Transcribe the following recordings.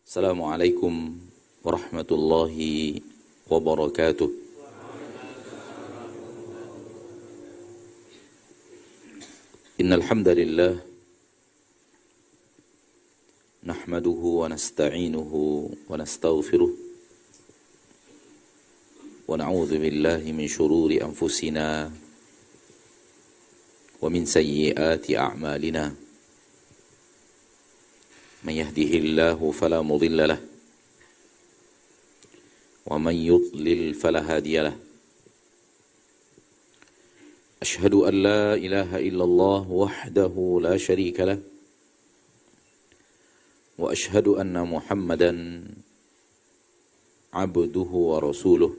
Assalamualaikum warahmatullahi wabarakatuh. Innal hamdalillah nahmaduhu wa nasta'inuhu wa nastaghfiruh wa na'udzu billahi min shururi anfusina wa min sayyiati a'malina. من يهده الله فلا مضل له ومن يضلل فلا هادي له أشهد أن لا إله إلا الله وحده لا شريك له وأشهد أن محمدا عبده ورسوله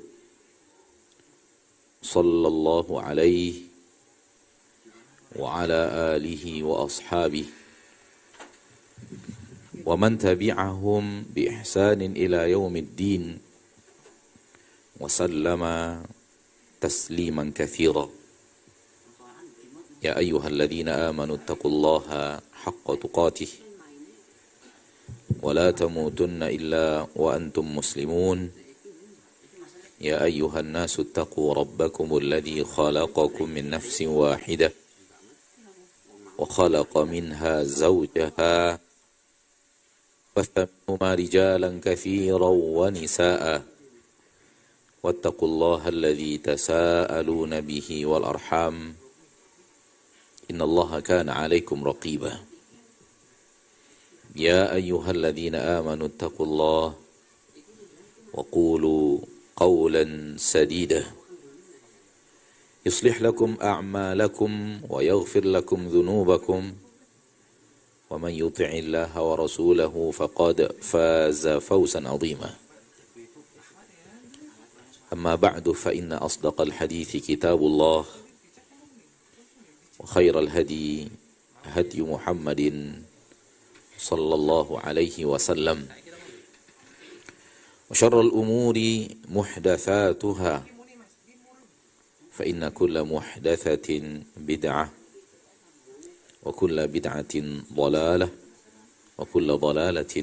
صلى الله عليه وعلى آله وأصحابه ومن تبعهم بإحسان إلى يوم الدين وسلم تسليما كثيرا يا أيها الذين آمنوا اتقوا الله حق تقاته ولا تموتن إلا وأنتم مسلمون يا أيها الناس اتقوا ربكم الذي خلقكم من نفس واحدة وخلق منها زوجها وَثَمُّمَا رِجَالًا كَثِيرًا وَنِسَاءً وَاتَّقُوا اللَّهَ الَّذِي تَسَاءَلُونَ بِهِ وَالْأَرْحَامَ إِنَّ اللَّهَ كَانَ عَلَيْكُمْ رَقِيبًا يَا أَيُّهَا الَّذِينَ آمَنُوا اتَّقُوا اللَّهَ وَقُولُوا قَوْلًا سَدِيدًا يُصْلِحْ لَكُمْ أَعْمَالَكُمْ وَيَغْفِرْ لَكُمْ ذُنُوبَكُمْ ومن يطع الله ورسوله فقد فاز فوزا عظيما أما بعد فإن أصدق الحديث كتاب الله وخير الهدي هدي محمد صلى الله عليه وسلم وشر الأمور محدثاتها فإن كل محدثة بدعة وكل بدعة ضلالة وكل ضلالة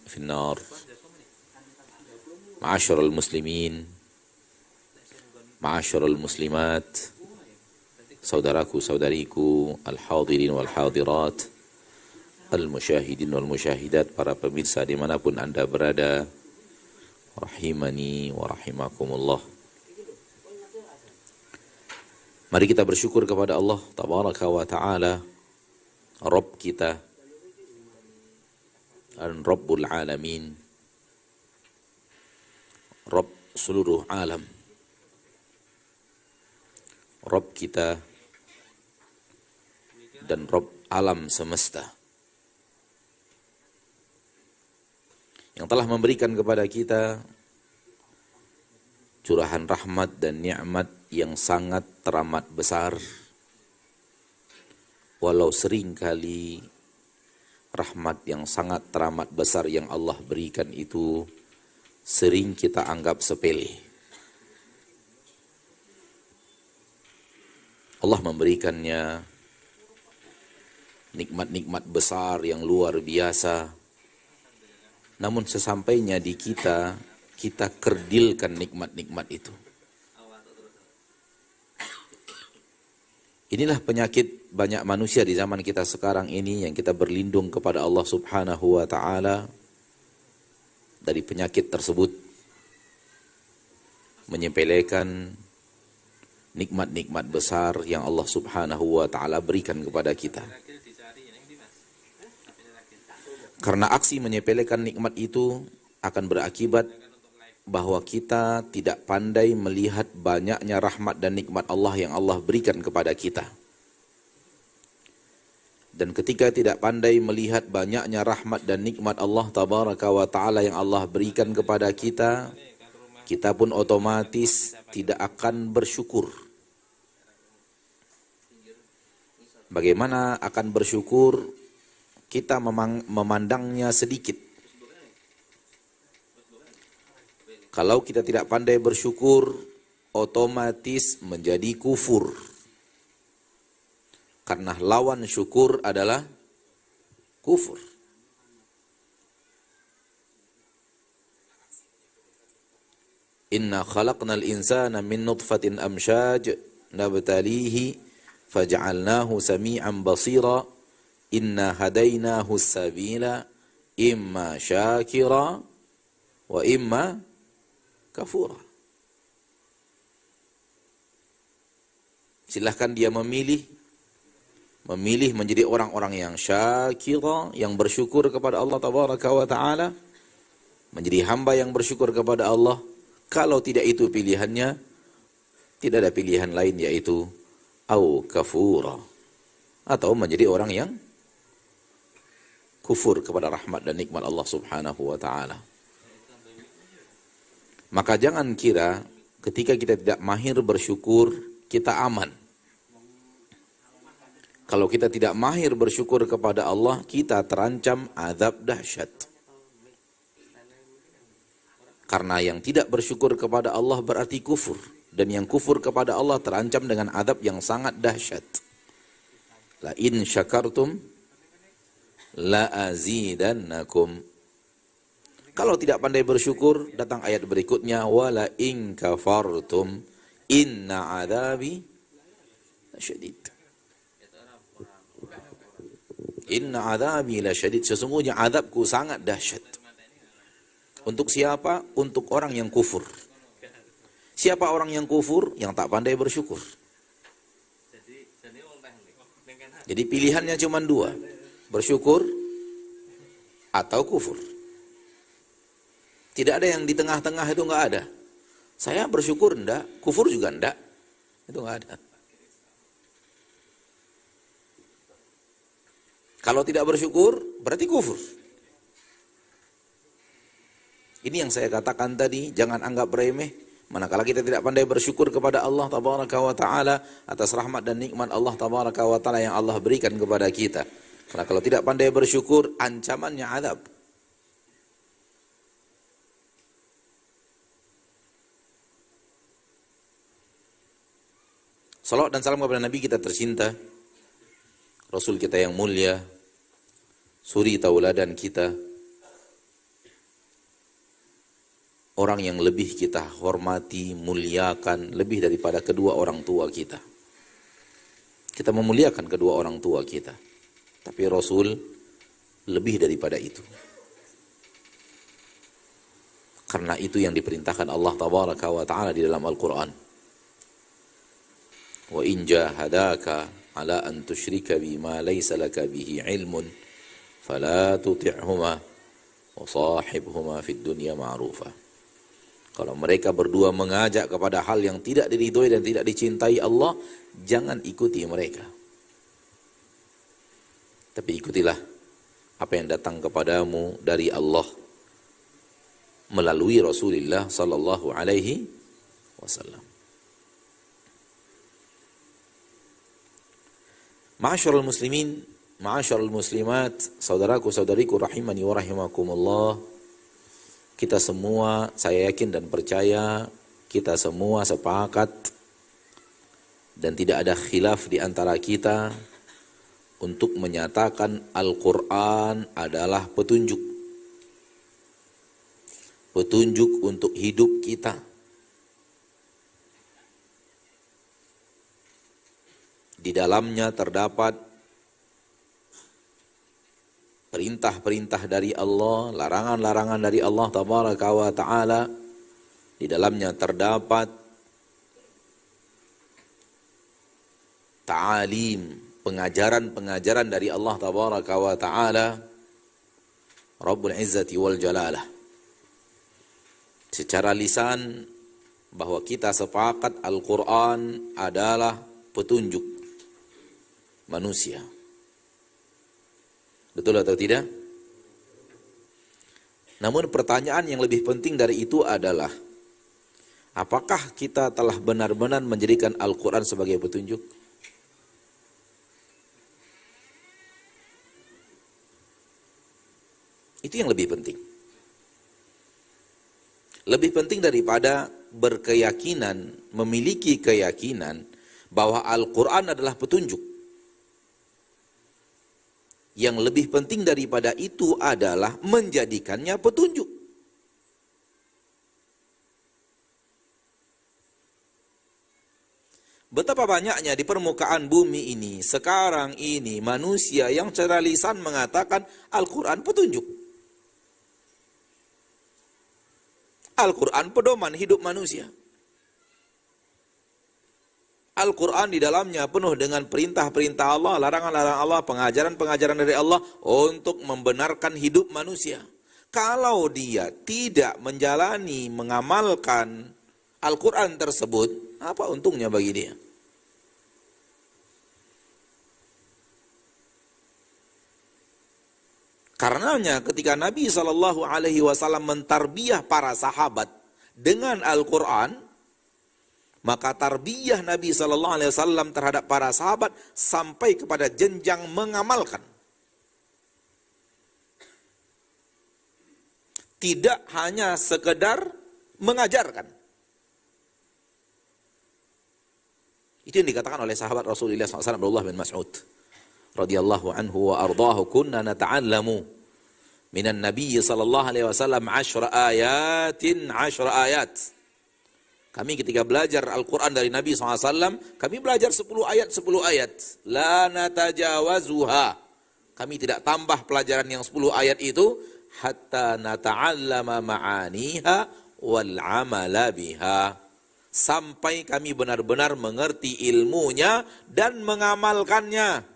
في النار. معاشر المسلمين معاشر المسلمات, saudaraku saudariku, al-hadirin wal hadirat, al-musyahidin wal musyahidat, para pemirsa dimanapun Anda berada, rahimani wa rahimakumullah. Mari kita bersyukur kepada Allah tabaraka wa ta'ala, Rabb kita, Rabbul Alamin, Rabb seluruh alam, Rabb kita dan Rabb alam semesta, yang telah memberikan kepada kita curahan rahmat dan nikmat yang sangat teramat besar. Walau seringkali rahmat yang sangat teramat besar yang Allah berikan itu sering kita anggap sepele. Allah memberikannya nikmat-nikmat besar yang luar biasa. Namun sesampainya di kita, kita kerdilkan nikmat-nikmat itu. Inilah penyakit banyak manusia di zaman kita sekarang ini, yang kita berlindung kepada Allah subhanahu wa ta'ala dari penyakit tersebut. Menyepelekan nikmat-nikmat besar yang Allah subhanahu wa ta'ala berikan kepada kita. Karena aksi menyepelekan nikmat itu akan berakibat bahwa kita tidak pandai melihat banyaknya rahmat dan nikmat Allah yang Allah berikan kepada kita. Dan ketika tidak pandai melihat banyaknya rahmat dan nikmat Allah tabaraka wa ta'ala yang Allah berikan kepada kita, kita pun otomatis tidak akan bersyukur. Bagaimana akan bersyukur? Kita memandangnya sedikit. Kalau kita tidak pandai bersyukur, otomatis menjadi kufur. Karena lawan syukur adalah kufur. Inna khalaqnal insana min nutfatin amshaj nabtalihi faj'alnahu sami'an basira inna hadainahu sabila imma syakira wa imma kafura. Silahkan dia memilih menjadi orang-orang yang syakira, yang bersyukur kepada Allah tabaraka wa ta'ala, menjadi hamba yang bersyukur kepada Allah. Kalau tidak itu pilihannya, tidak ada pilihan lain, yaitu au kafura, atau menjadi orang yang kufur kepada rahmat dan nikmat Allah subhanahu wa ta'ala. Maka jangan kira ketika kita tidak mahir bersyukur, kita aman. Kalau kita tidak mahir bersyukur kepada Allah, kita terancam azab dahsyat. Karena yang tidak bersyukur kepada Allah berarti kufur. Dan yang kufur kepada Allah terancam dengan azab yang sangat dahsyat. La in syakartum la azidannakum. Kalau tidak pandai bersyukur, datang ayat berikutnya, wala in kafartum inna adzabi lasyadid. Inna adzabi lasyadid, sesungguhnya azabku sangat dahsyat. Untuk siapa? Untuk orang yang kufur. Siapa orang yang kufur? Yang tak pandai bersyukur. Jadi pilihannya cuma dua, bersyukur atau kufur. Tidak ada yang di tengah-tengah, itu enggak ada. Saya bersyukur enggak, kufur juga enggak. Itu enggak ada. Kalau tidak bersyukur, berarti kufur. Ini yang saya katakan tadi, jangan anggap remeh. Manakala kita tidak pandai bersyukur kepada Allah tabaraka wa ta'ala atas rahmat dan nikmat Allah tabaraka wa ta'ala yang Allah berikan kepada kita. Karena kalau tidak pandai bersyukur, ancamannya azab. Salawat dan salam kepada Nabi kita tercinta, Rasul kita yang mulia, suri tauladan kita, orang yang lebih kita hormati, muliakan, lebih daripada kedua orang tua kita. Kita memuliakan kedua orang tua kita, tapi Rasul lebih daripada itu. Karena itu yang diperintahkan Allah tabaraka wa ta'ala di dalam Al-Quran. Wa in jahadaka ala an tusyrika bima laysa laka bihi ilmun fala tuti'huma wa sahibhuma fid dunya ma'rufa. Kalau mereka berdua mengajak kepada hal yang tidak diridhoi dan tidak dicintai Allah, jangan ikuti mereka. Tapi ikutilah apa yang datang kepadamu dari Allah melalui Rasulullah sallallahu alaihi wasallam. Ma'asyiral muslimin, ma'asyiral muslimat, saudaraku-saudariku rahimani wa rahimakumullah. Kita semua, saya yakin dan percaya, kita semua sepakat dan tidak ada khilaf di antara kita untuk menyatakan Al-Quran adalah petunjuk. Petunjuk untuk hidup kita. Di dalamnya terdapat perintah-perintah dari Allah, larangan-larangan dari Allah tabaraka wa ta'ala. Di dalamnya terdapat ta'alim, pengajaran-pengajaran dari Allah tabaraka wa ta'ala, Rabbul Izzati wal Jalalah. Secara lisan bahwa kita sepakat Al-Quran adalah petunjuk manusia. Betul atau tidak? Namun pertanyaan yang lebih penting dari itu adalah, apakah kita telah benar-benar menjadikan Al-Quran sebagai petunjuk? Itu yang lebih penting. Lebih penting daripada berkeyakinan, memiliki keyakinan bahwa Al-Quran adalah petunjuk. Yang lebih penting daripada itu adalah menjadikannya petunjuk. Betapa banyaknya di permukaan bumi ini, sekarang ini manusia yang secara lisan mengatakan Al-Quran petunjuk. Al-Quran pedoman hidup manusia. Al-Quran di dalamnya penuh dengan perintah-perintah Allah, larangan-larangan Allah, pengajaran-pengajaran dari Allah untuk membenarkan hidup manusia. Kalau dia tidak menjalani, mengamalkan Al-Quran tersebut, apa untungnya bagi dia? Karenanya ketika Nabi SAW mentarbiyah para sahabat dengan Al-Quran, maka tarbiyah Nabi SAW terhadap para sahabat sampai kepada jenjang mengamalkan. Tidak hanya sekedar mengajarkan. Itu yang dikatakan oleh sahabat Rasulullah SAW, Abdullah bin Mas'ud radhiyallahu anhu wa ardhahu, kunna nata'allamu minan Nabi sallallahu alaihi wasallam 10 ayat. Kami ketika belajar Al-Quran dari Nabi SAW, kami belajar 10 ayat. La natajawazuha. Kami tidak tambah pelajaran yang 10 ayat itu, hatta nata'allama ma'aniha wal amala biha. Sampai kami benar-benar mengerti ilmunya dan mengamalkannya.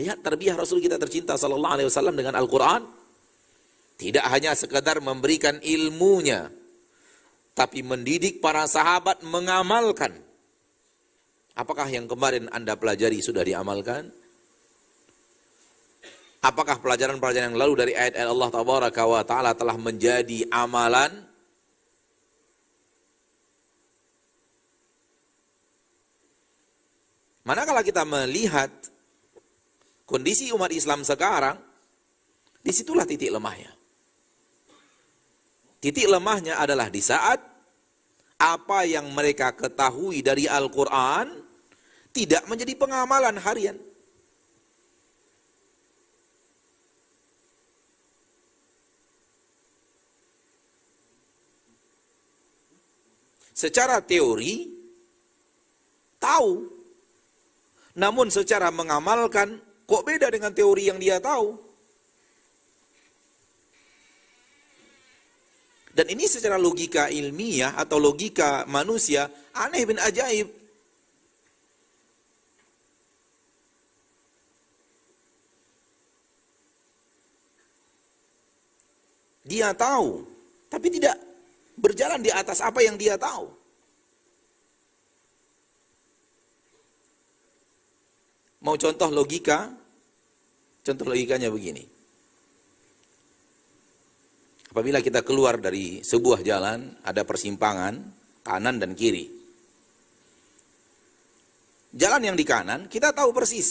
Lihat tarbiyah Rasul kita tercinta sallallahu alaihi wasallam dengan Al-Quran. Tidak hanya sekadar memberikan ilmunya, tapi mendidik para sahabat mengamalkan. Apakah yang kemarin Anda pelajari sudah diamalkan? Apakah pelajaran-pelajaran yang lalu dari ayat-ayat Allah Tabaraka wa Ta'ala telah menjadi amalan? Manakala kita melihat kondisi umat Islam sekarang, disitulah titik lemahnya. Titik lemahnya adalah di saat apa yang mereka ketahui dari Al-Quran tidak menjadi pengamalan harian. Secara teori, tahu. Namun secara mengamalkan, kok beda dengan teori yang dia tahu. Dan ini secara logika ilmiah atau logika manusia aneh bin ajaib. Dia tahu, tapi tidak berjalan di atas apa yang dia tahu. Mau contoh logika? Contoh logikanya begini. Apabila kita keluar dari sebuah jalan, ada persimpangan, kanan dan kiri. Jalan yang di kanan, kita tahu persis.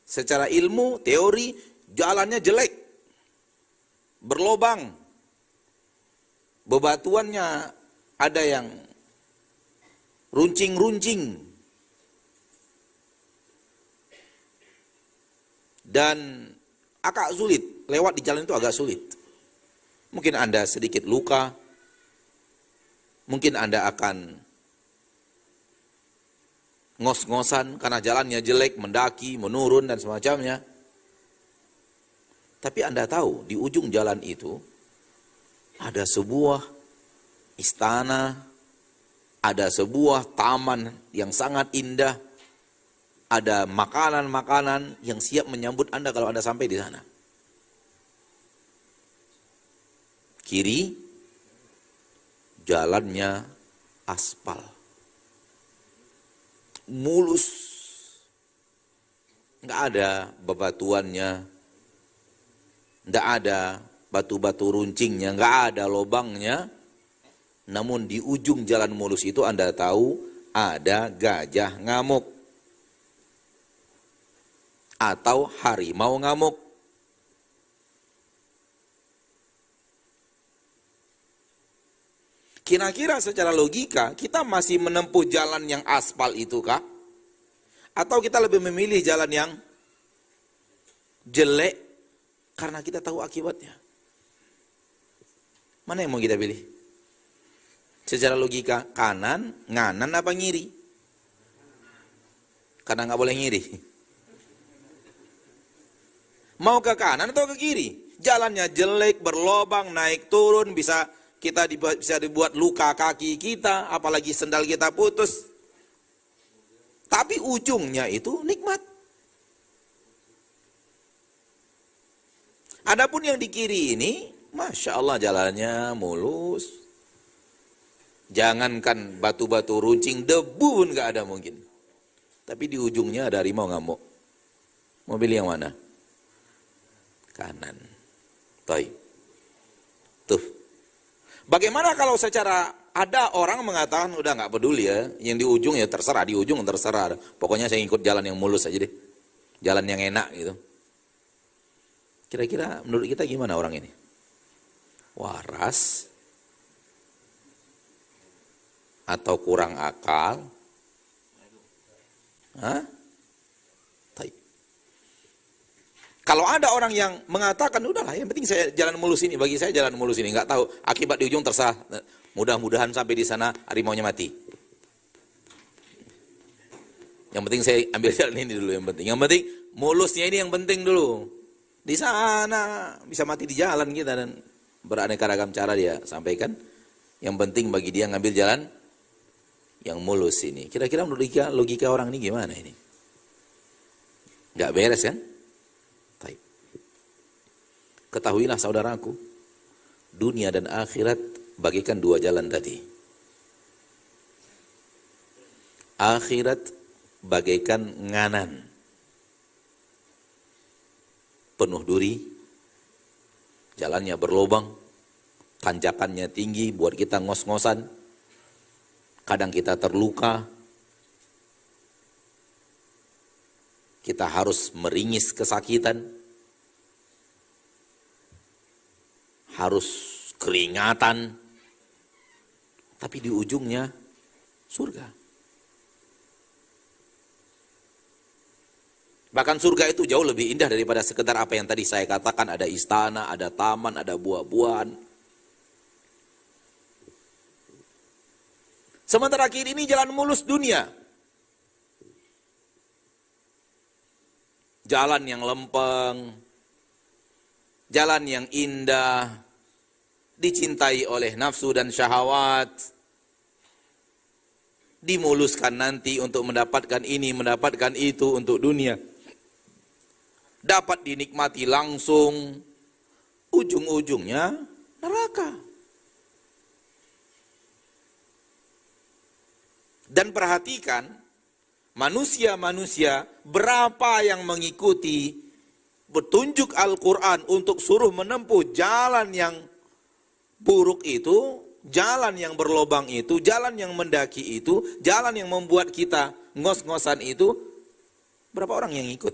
Secara ilmu, teori, jalannya jelek. Berlobang. Bebatuannya ada yang runcing-runcing. Dan agak sulit, lewat di jalan itu agak sulit. Mungkin Anda sedikit luka, mungkin Anda akan ngos-ngosan karena jalannya jelek, mendaki, menurun dan semacamnya. Tapi Anda tahu di ujung jalan itu ada sebuah istana, ada sebuah taman yang sangat indah, ada makanan-makanan yang siap menyambut Anda kalau Anda sampai di sana. Kiri, jalannya aspal. Mulus. Nggak ada bebatuannya. Nggak ada batu-batu runcingnya. Nggak ada lobangnya. Namun di ujung jalan mulus itu Anda tahu ada gajah ngamuk. Atau harimau ngamuk. Kira-kira secara logika, kita masih menempuh jalan yang aspal itu kah? Atau kita lebih memilih jalan yang jelek karena kita tahu akibatnya? Mana yang mau kita pilih? Secara logika, kanan, nganan apa ngiri? Karena nggak boleh ngiri. Mau ke kanan atau ke kiri? Jalannya jelek, berlobang, naik turun, bisa dibuat luka kaki kita, apalagi sendal kita putus. Tapi ujungnya itu nikmat. Adapun yang di kiri ini, Masya Allah jalannya mulus. Jangankan batu-batu runcing, debu pun nggak ada mungkin. Tapi di ujungnya ada harimau ngamuk. Mau pilih yang mana? Kanan. Tuh. Bagaimana kalau secara ada orang mengatakan udah nggak peduli ya, yang di ujung ya terserah, di ujung terserah. Pokoknya saya ikut jalan yang mulus aja deh, jalan yang enak gitu. Kira-kira menurut kita gimana orang ini? Waras? Atau kurang akal? Hah? Kalau ada orang yang mengatakan, udahlah yang penting saya jalan mulus ini, bagi saya jalan mulus ini, nggak tahu akibat di ujung terserah, mudah-mudahan sampai di sana harimaunya mati. Yang penting saya ambil jalan ini dulu, yang penting mulusnya ini yang penting dulu. Di sana bisa mati di jalan kita, dan beraneka ragam cara dia sampaikan. Yang penting bagi dia ngambil jalan yang mulus ini. Kira-kira menurut logika orang ini gimana ini? Nggak beres kan? Baik. Ketahuilah saudaraku, dunia dan akhirat bagikan dua jalan tadi. Akhirat bagaikan nganan, penuh duri, jalannya berlobang, tanjakannya tinggi, buat kita ngos-ngosan, kadang kita terluka, kita harus meringis kesakitan, harus keringatan, tapi di ujungnya surga. Bahkan surga itu jauh lebih indah daripada sekedar apa yang tadi saya katakan, ada istana, ada taman, ada buah-buahan. Sementara kiri ini jalan mulus dunia. Jalan yang lempeng, jalan yang indah, dicintai oleh nafsu dan syahwat, dimuluskan nanti untuk mendapatkan ini, mendapatkan itu untuk dunia. Dapat dinikmati langsung, ujung-ujungnya neraka. Dan perhatikan, manusia-manusia berapa yang mengikuti petunjuk Al-Quran untuk suruh menempuh jalan yang buruk itu, jalan yang berlobang itu, jalan yang mendaki itu, jalan yang membuat kita ngos-ngosan itu, berapa orang yang ikut?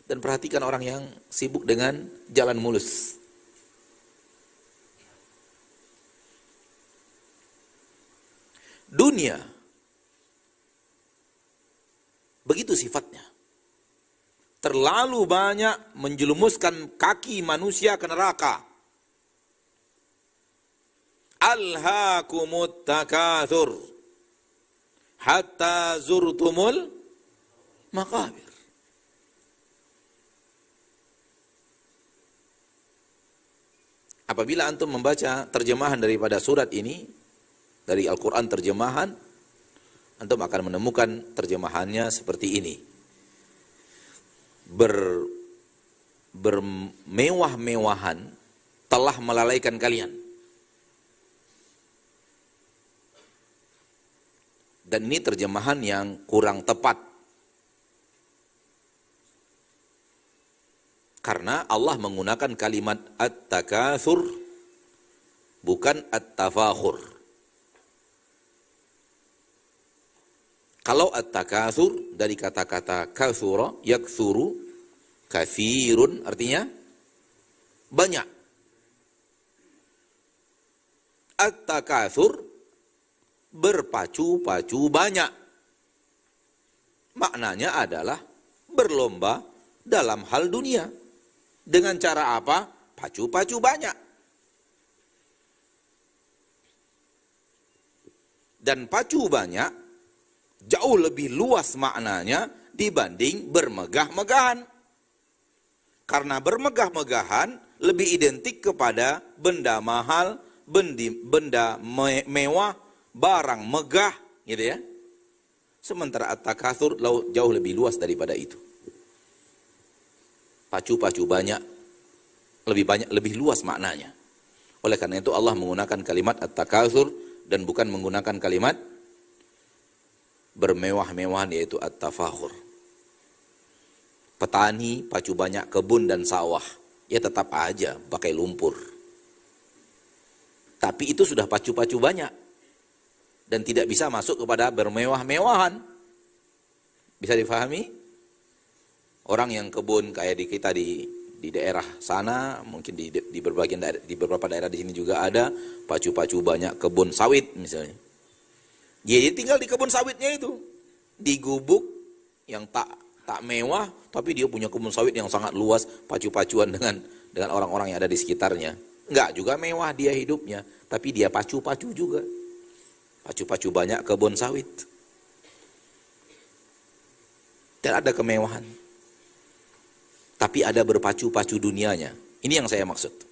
Dan perhatikan orang yang sibuk dengan jalan mulus. Dunia begitu sifatnya. Terlalu banyak menjelumuskan kaki manusia ke neraka. Alhaakumut takatsur hatta zurtumul maqabir. Apabila antum membaca terjemahan daripada surat ini, dari Al-Quran terjemahan, antum akan menemukan terjemahannya seperti ini. Bermewah-mewahan telah melalaikan kalian. Dan ini terjemahan yang kurang tepat. Karena Allah menggunakan kalimat at-takatsur, bukan at-tafakhur. Kalau at-takatsur dari kata-kata katsura, yaktsuru, katsirun artinya banyak. At-takatsur berpacu-pacu banyak. Maknanya adalah berlomba dalam hal dunia. Dengan cara apa? Pacu-pacu banyak. Dan pacu banyak jauh lebih luas maknanya dibanding bermegah-megahan. Karena bermegah-megahan lebih identik kepada benda mahal, benda mewah, barang megah, gitu ya. Sementara at-takatsur jauh lebih luas daripada itu. Pacu-pacu banyak, lebih luas maknanya. Oleh karena itu Allah menggunakan kalimat at-takatsur dan bukan menggunakan kalimat bermewah-mewahan, yaitu at-tafakhur. Petani pacu banyak kebun dan sawah, ya tetap aja pakai lumpur. Tapi itu sudah pacu-pacu banyak dan tidak bisa masuk kepada bermewah-mewahan. Bisa difahami? Orang yang kebun kayak di kita di daerah sana, mungkin di beberapa daerah di sini juga ada pacu-pacu banyak kebun sawit misalnya. Dia tinggal di kebun sawitnya itu, di gubuk yang tak mewah, tapi dia punya kebun sawit yang sangat luas, pacu-pacuan dengan orang-orang yang ada di sekitarnya. Enggak juga mewah dia hidupnya, tapi dia pacu-pacu juga. Pacu-pacu banyak kebun sawit. Dan ada kemewahan. Tapi ada berpacu-pacu dunianya. Ini yang saya maksud.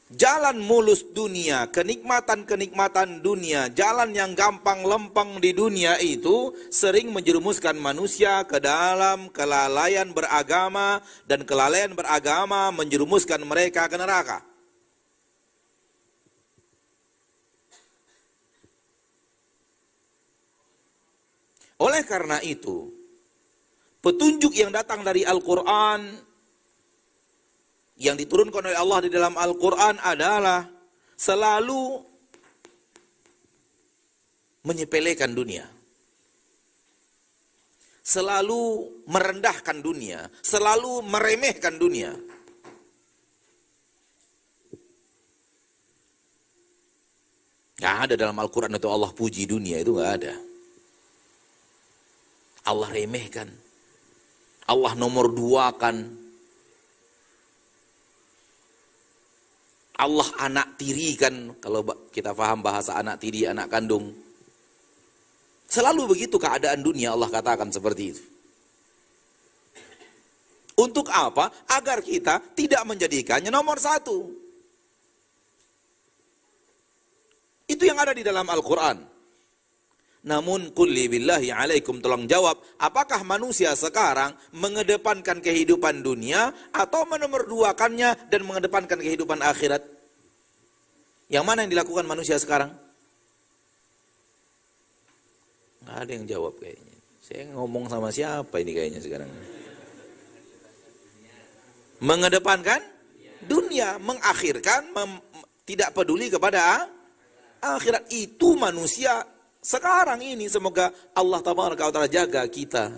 Jalan mulus dunia, kenikmatan-kenikmatan dunia, jalan yang gampang lempeng di dunia itu sering menjerumuskan manusia ke dalam kelalaian beragama, dan kelalaian beragama menjerumuskan mereka ke neraka. Oleh karena itu, petunjuk yang datang dari Al-Quran, yang diturunkan oleh Allah di dalam Al-Quran adalah selalu menyepelekan dunia. Selalu merendahkan dunia. Selalu meremehkan dunia. Gak ada dalam Al-Quran itu Allah puji dunia, itu gak ada. Allah remehkan. Allah nomor duakan. Allah anak tirikan, kalau kita paham bahasa anak tiri, anak kandung. Selalu begitu keadaan dunia, Allah katakan seperti itu. Untuk apa? Agar kita tidak menjadikannya nomor satu. Itu yang ada di dalam Al-Quran. Namun kulli billahi alaikum, tolong jawab, apakah manusia sekarang mengedepankan kehidupan dunia atau menomorduakannya dan mengedepankan kehidupan akhirat? Yang mana yang dilakukan manusia sekarang? Nggak ada yang jawab kayaknya. Saya ngomong sama siapa ini kayaknya sekarang? Mengedepankan dunia, mengakhirkan, tidak peduli kepada akhirat. Itu manusia sekarang ini. Semoga Allah Tabaraka wa Ta'ala jaga kita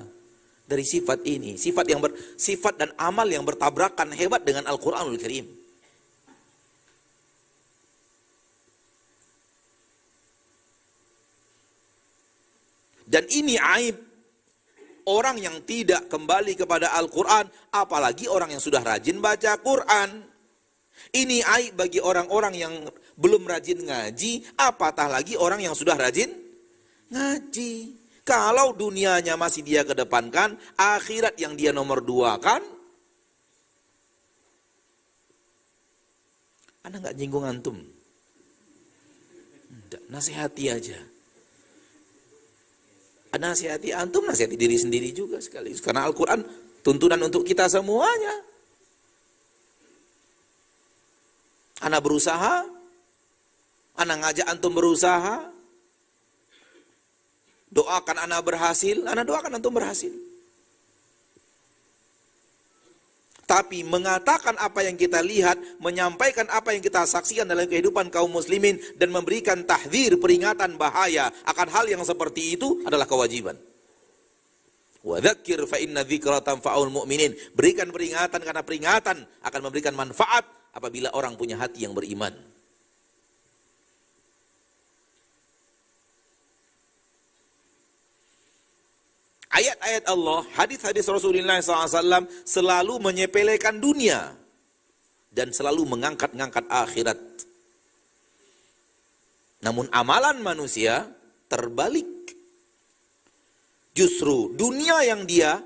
dari sifat ini, sifat dan amal yang bertabrakan hebat dengan Al-Qur'anul Karim. Dan ini aib orang yang tidak kembali kepada Al-Quran, apalagi orang yang sudah rajin baca Quran. Ini aib bagi orang-orang yang belum rajin ngaji, apatah lagi orang yang sudah rajin ngaji. Kalau dunianya masih dia kedepankan, akhirat yang dia nomor duakan. Anda nggak nyinggung antum? Nggak, nasihati aja. Nasihati antum, nasihati diri sendiri juga sekali. Karena Al-Quran tuntunan untuk kita semuanya. Ana berusaha, ana ngajak antum berusaha, doakan ana berhasil, ana doakan antum berhasil. Tapi mengatakan apa yang kita lihat, menyampaikan apa yang kita saksikan dalam kehidupan kaum muslimin, dan memberikan tahdzir, peringatan bahaya akan hal yang seperti itu adalah kewajiban. Wa dzakir fa inna dzikra tanfa'ul mu'minin. Berikan peringatan karena peringatan akan memberikan manfaat apabila orang punya hati yang beriman. Ayat-ayat Allah, hadis-hadis Rasulullah SAW selalu menyepelekan dunia dan selalu mengangkat-ngangkat akhirat. Namun amalan manusia terbalik. Justru dunia yang dia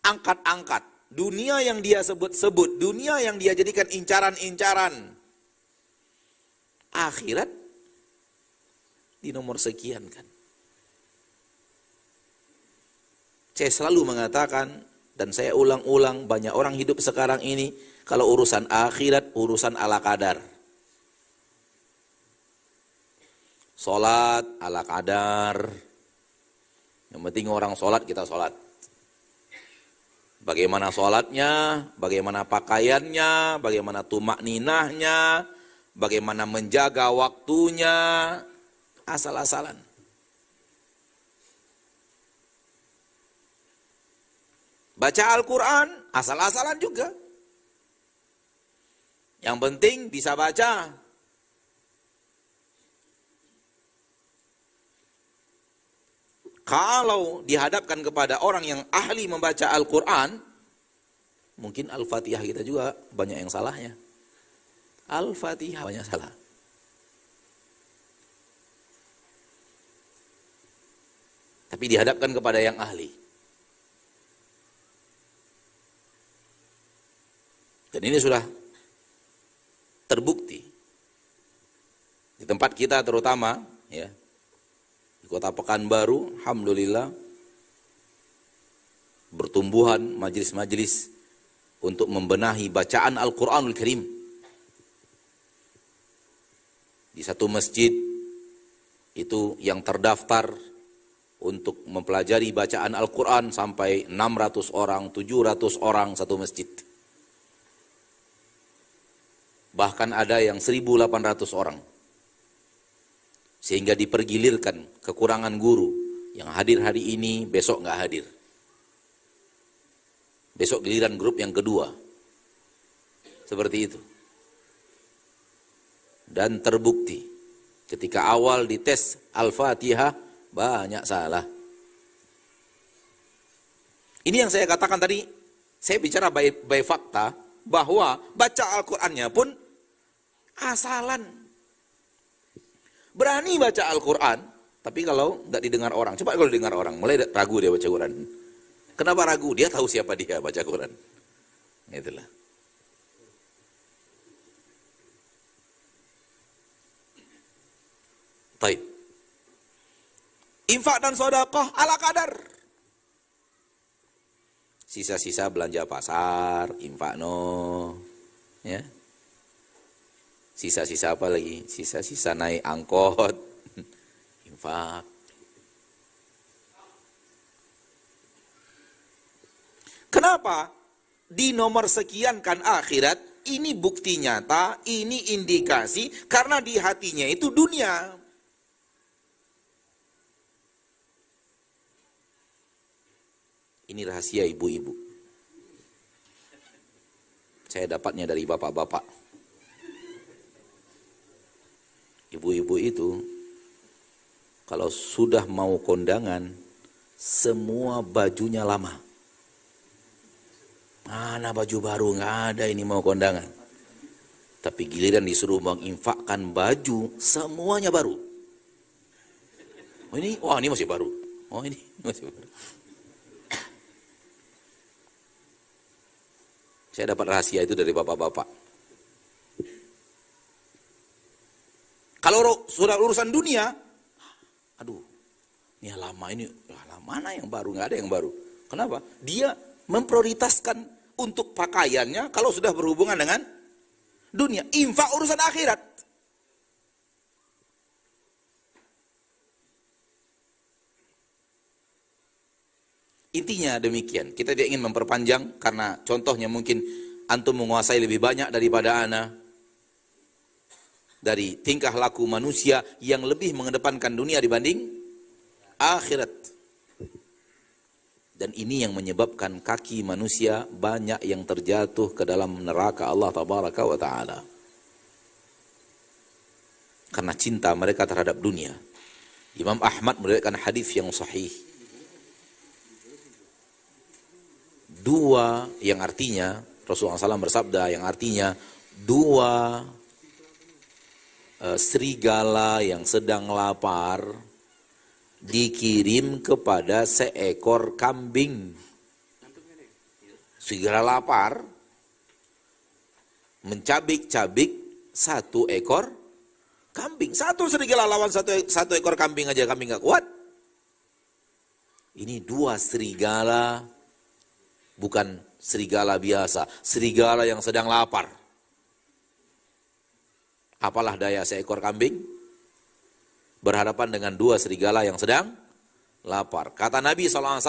angkat-angkat, dunia yang dia sebut-sebut, dunia yang dia jadikan incaran-incaran, akhirat di nomor sekian kan. Saya selalu mengatakan, dan saya ulang-ulang, banyak orang hidup sekarang ini, kalau urusan akhirat, urusan ala kadar. Sholat ala kadar. Yang penting orang sholat, kita sholat. Bagaimana sholatnya, bagaimana pakaiannya, bagaimana tumak ninahnya, bagaimana menjaga waktunya, asal-asalan. Baca Al-Quran, asal-asalan juga. Yang penting bisa baca. Kalau dihadapkan kepada orang yang ahli membaca Al-Quran, mungkin Al-Fatihah kita juga banyak yang salahnya. Al-Fatihah banyak salah. Tapi dihadapkan kepada yang ahli. Dan ini sudah terbukti. Di tempat kita terutama, ya, di kota Pekanbaru, alhamdulillah, bertumbuhan majelis-majelis untuk membenahi bacaan Al-Quranul Karim. Di satu masjid, itu yang terdaftar untuk mempelajari bacaan Al-Quran sampai 600 orang, 700 orang satu masjid. Bahkan ada yang 1.800 orang. Sehingga dipergilirkan kekurangan guru. Yang hadir hari ini, besok nggak hadir. Besok giliran grup yang kedua. Seperti itu. Dan terbukti. Ketika awal dites Al-Fatihah, banyak salah. Ini yang saya katakan tadi, saya bicara by fakta, bahwa baca Al-Qurannya pun asalan. Berani baca Al-Quran, tapi kalau nggak didengar orang, coba kalau didengar orang, mulai ragu dia baca Quran. Kenapa ragu? Dia tahu siapa dia baca Quran. Itulah. Baik. Infak dan sedekah ala kadar. Sisa-sisa belanja pasar, infak no. Ya. Sisa-sisa apa lagi? Sisa-sisa naik angkot, infak. Kenapa? Di nomor sekian kan akhirat, ini bukti nyata, ini indikasi, karena di hatinya itu dunia. Ini rahasia ibu-ibu. Saya dapatnya dari bapak-bapak. Ibu-ibu itu, kalau sudah mau kondangan, semua bajunya lama. Mana baju baru? Nggak ada, ini mau kondangan. Tapi giliran disuruh menginfakkan baju, semuanya baru. Oh ini, wah ini masih baru. Oh ini masih baru. Saya dapat rahasia itu dari bapak-bapak. Kalau sudah urusan dunia, aduh, ini lama ini, mana yang baru? Nggak ada yang baru. Kenapa? Dia memprioritaskan untuk pakaiannya kalau sudah berhubungan dengan dunia. Infak urusan akhirat. Intinya demikian. Kita tidak ingin memperpanjang karena contohnya mungkin antum menguasai lebih banyak daripada ana. Dari tingkah laku manusia yang lebih mengedepankan dunia dibanding akhirat. Dan ini yang menyebabkan kaki manusia banyak yang terjatuh ke dalam neraka Allah Tabaraka wa Ta'ala. Karena cinta mereka terhadap dunia. Imam Ahmad meriwayatkan hadis yang sahih. Dua yang artinya, Rasulullah SAW bersabda yang artinya dua serigala yang sedang lapar dikirim kepada seekor kambing. Serigala lapar mencabik-cabik satu ekor kambing. Satu serigala lawan satu ekor kambing aja kambing nggak kuat. Ini dua serigala, bukan serigala biasa, serigala yang sedang lapar. Apalah daya seekor kambing berhadapan dengan dua serigala yang sedang lapar. Kata Nabi SAW,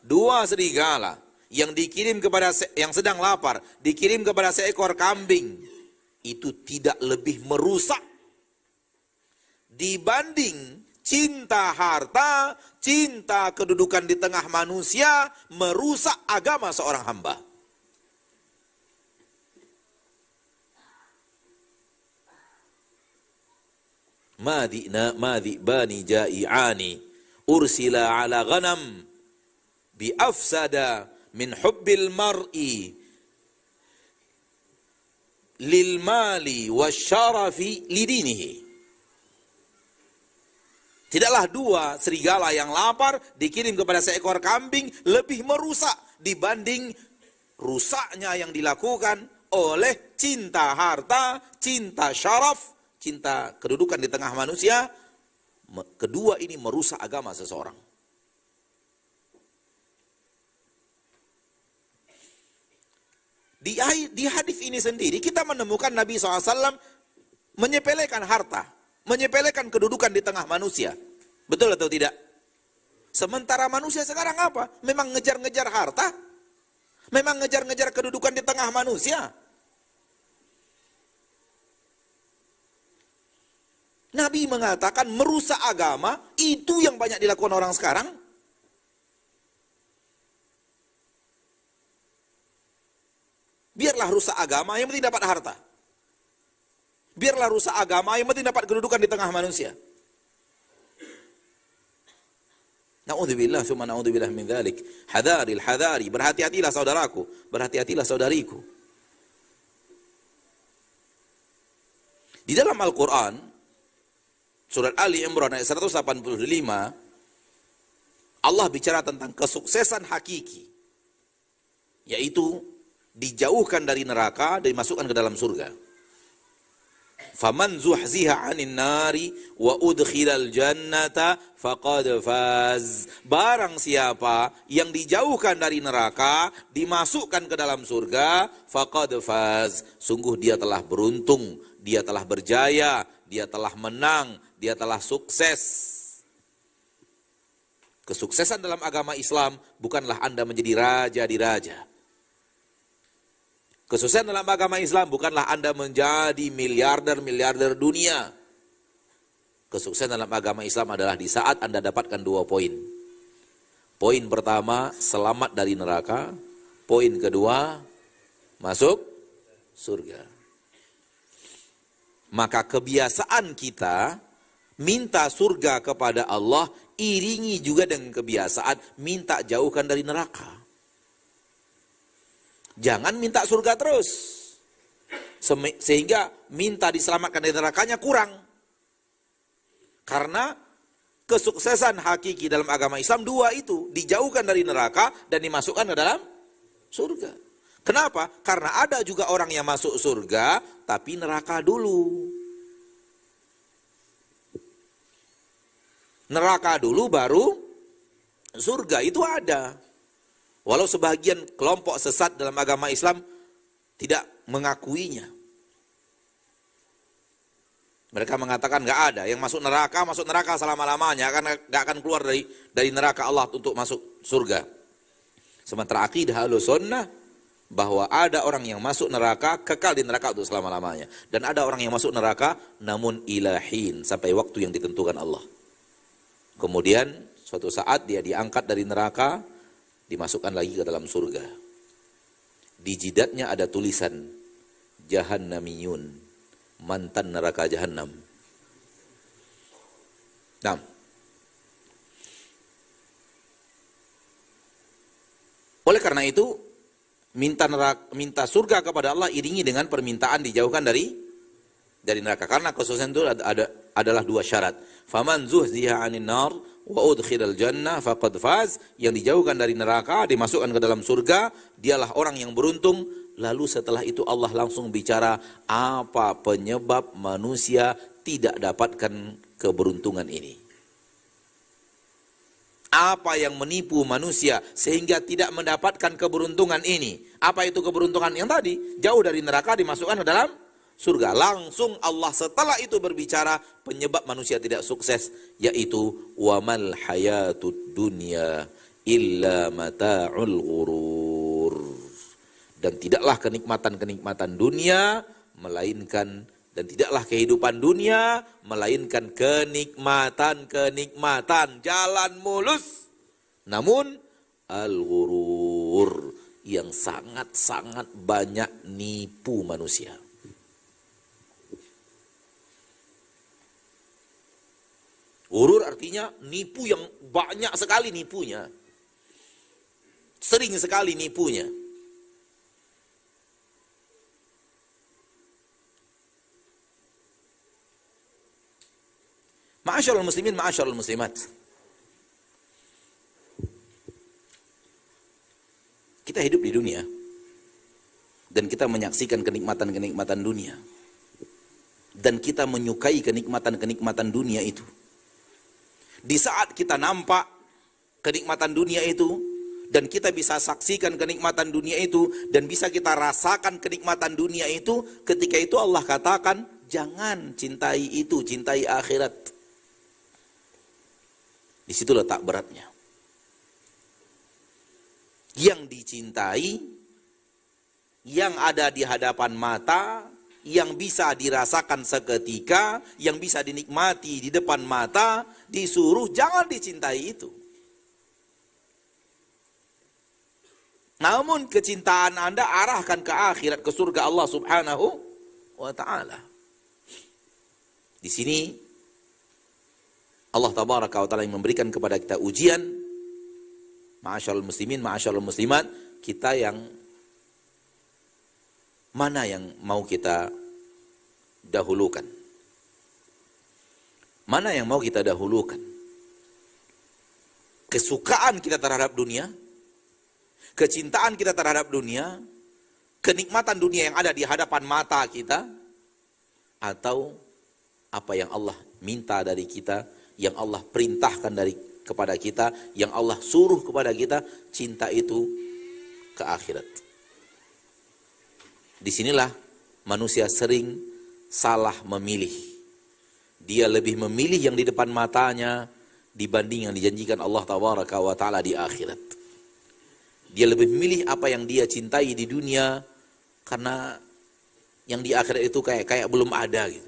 dua serigala yang dikirim kepada yang sedang lapar, dikirim kepada seekor kambing, itu tidak lebih merusak dibanding cinta harta, cinta kedudukan di tengah manusia merusak agama seorang hamba. Madhi'bani ja'i'ani ursila ala ghanam bi afsada min hubbil mar'i lil mali wasyarafi lidinihi. Tidaklah dua serigala yang lapar dikirim kepada seekor kambing lebih merusak dibanding rusaknya yang dilakukan oleh cinta harta, cinta syaraf, cinta kedudukan di tengah manusia. Kedua ini merusak agama seseorang. Di hadis ini sendiri kita menemukan Nabi SAW menyepelekan harta, menyepelekan kedudukan di tengah manusia. Betul atau tidak? Sementara manusia sekarang apa? Memang ngejar-ngejar harta, memang ngejar-ngejar kedudukan di tengah manusia. Nabi mengatakan merusak agama, itu yang banyak dilakukan orang sekarang. Biarlah rusak agama, yang penting dapat harta. Biarlah rusak agama, yang penting dapat kedudukan di tengah manusia. Na'udzubillah, summa na'udzubillah min dzalik. Hadari, berhati-hatilah saudaraku, berhati-hatilah saudariku. Di dalam Al-Quran, surat Ali Imran ayat 185, Allah bicara tentang kesuksesan hakiki, yaitu dijauhkan dari neraka dan dimasukkan ke dalam surga. Faman zuhziha 'anil nari wa udkhilal jannata faqad faz. Barang siapa yang dijauhkan dari neraka, dimasukkan ke dalam surga, faqad faz. Sungguh dia telah beruntung, dia telah berjaya, dia telah menang, dia telah sukses. Kesuksesan dalam agama Islam bukanlah Anda menjadi raja di raja. Kesuksesan dalam agama Islam bukanlah Anda menjadi miliarder dunia. Kesuksesan dalam agama Islam adalah di saat Anda dapatkan dua poin. Poin pertama, selamat dari neraka. Poin kedua, masuk surga. Maka kebiasaan kita minta surga kepada Allah iringi juga dengan kebiasaan minta jauhkan dari neraka. Jangan minta surga terus, sehingga minta diselamatkan dari nerakanya kurang. Karena kesuksesan hakiki dalam agama Islam dua itu, dijauhkan dari neraka dan dimasukkan ke dalam surga. Kenapa? Karena ada juga orang yang masuk surga, tapi neraka dulu. Neraka dulu baru surga, itu ada. Walau sebagian kelompok sesat dalam agama Islam tidak mengakuinya. Mereka mengatakan nggak ada, yang masuk neraka selama-lamanya, nggak akan keluar dari neraka Allah untuk masuk surga. Sementara akidah Ahlussunnah bahwa ada orang yang masuk neraka, kekal di neraka untuk selama-lamanya. Dan ada orang yang masuk neraka namun ilahin, sampai waktu yang ditentukan Allah. Kemudian suatu saat dia diangkat dari neraka, dimasukkan lagi ke dalam surga. Di jidatnya ada tulisan Jahannamiyun, mantan neraka Jahannam. Nah, oleh karena itu minta surga kepada Allah iringi dengan permintaan dijauhkan dari dari neraka. Karena kesuksesan itu adalah dua syarat. Faman zuhziha 'anil nar wa udkhilal jannah faqad faz. Yang dijauhkan dari neraka, dimasukkan ke dalam surga, dialah orang yang beruntung. Lalu setelah itu Allah langsung bicara apa penyebab manusia tidak dapatkan keberuntungan ini. Apa yang menipu manusia sehingga tidak mendapatkan keberuntungan ini? Apa itu keberuntungan yang tadi? Jauh dari neraka, dimasukkan ke dalam surga. Langsung Allah setelah itu berbicara penyebab manusia tidak sukses, yaitu wamal hayatud dunya illa mata'ul ghurur. Dan tidaklah kenikmatan-kenikmatan dunia melainkan, dan tidaklah kehidupan dunia melainkan kenikmatan-kenikmatan jalan mulus. Namun al-ghurur yang sangat-sangat banyak nipu manusia. Ghurur artinya nipu yang banyak sekali nipunya. Sering sekali nipunya. Ma'asyarul muslimin, ma'asyarul muslimat. Kita hidup di dunia dan kita menyaksikan kenikmatan-kenikmatan dunia. Dan kita menyukai kenikmatan-kenikmatan dunia itu. Di saat kita nampak kenikmatan dunia itu dan kita bisa saksikan kenikmatan dunia itu dan bisa kita rasakan kenikmatan dunia itu, ketika itu Allah katakan, jangan cintai itu, cintai akhirat. Di situ letak beratnya. Yang dicintai, yang ada di hadapan mata, yang bisa dirasakan seketika, yang bisa dinikmati di depan mata, disuruh jangan dicintai itu. Namun kecintaan Anda arahkan ke akhirat, ke surga Allah Subhanahu wa ta'ala. Di sini Allah tabaraka wa ta'ala yang memberikan kepada kita ujian. Ma'asyarul muslimin, ma'asyarul muslimat, kita yang mana yang mau kita dahulukan? Mana yang mau kita dahulukan? Kesukaan kita terhadap dunia, kecintaan kita terhadap dunia, kenikmatan dunia yang ada di hadapan mata kita, atau apa yang Allah minta dari kita, yang Allah perintahkan kepada kita, yang Allah suruh kepada kita, cinta itu ke akhirat. Disinilah manusia sering salah memilih. Dia lebih memilih yang di depan matanya dibanding yang dijanjikan Allah tabaraka wa ta'ala di akhirat. Dia lebih memilih apa yang dia cintai di dunia karena yang di akhirat itu kayak belum ada gitu.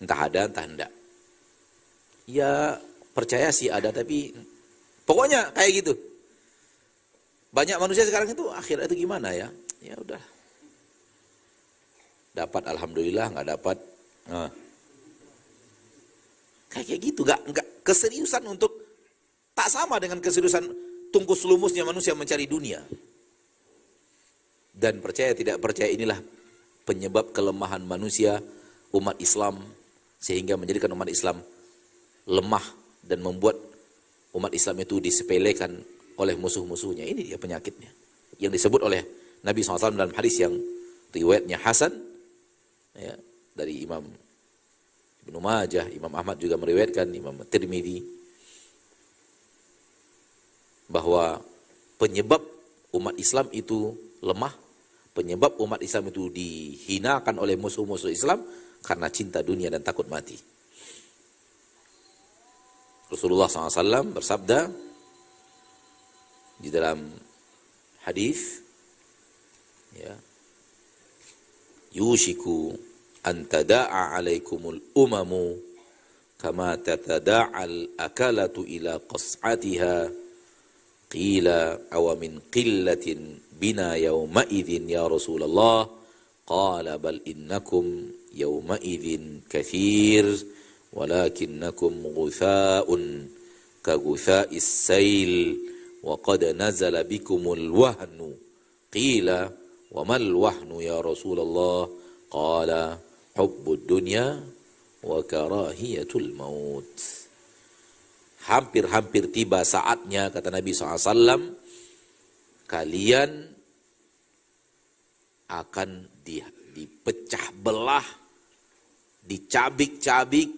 Entah ada, entah enggak. Ya percaya sih ada, tapi pokoknya kayak gitu. Banyak manusia sekarang itu akhirat itu gimana ya? Ya udah. Dapat alhamdulillah, nggak dapat. Kayak gitu, nggak keseriusan untuk, tak sama dengan keseriusan tungkus lumusnya manusia mencari dunia. Dan percaya tidak percaya, inilah penyebab kelemahan manusia, umat Islam, sehingga menjadikan umat Islam lemah dan membuat umat Islam itu disepelekan oleh musuh-musuhnya. Ini dia penyakitnya yang disebut oleh Nabi SAW dalam hadis yang riwayatnya Hasan ya, dari Imam Ibnu Majah, Imam Ahmad juga meriwayatkan, Imam Tirmidzi, bahwa penyebab umat Islam itu lemah, penyebab umat Islam itu dihinakan oleh musuh-musuh Islam karena cinta dunia dan takut mati. Rasulullah SAW bersabda di dalam hadis, ya, yushiku an tada'a alaikumul umamu kama tatada'al akalatu ila qas'atiha qila aw min qillatin bina yawma idzin ya Rasulullah qala bal innakum yawma idzin katsir walakinnakum ghutha'un ka ghutha'is sail wa qad nazala bikumul wahnu qila wa mal wahnu ya Rasulullah qala Hubbud dunya wa karahiyatul maut. Hampir-hampir tiba saatnya, kata Nabi SAW, kalian akan dipecah belah, dicabik-cabik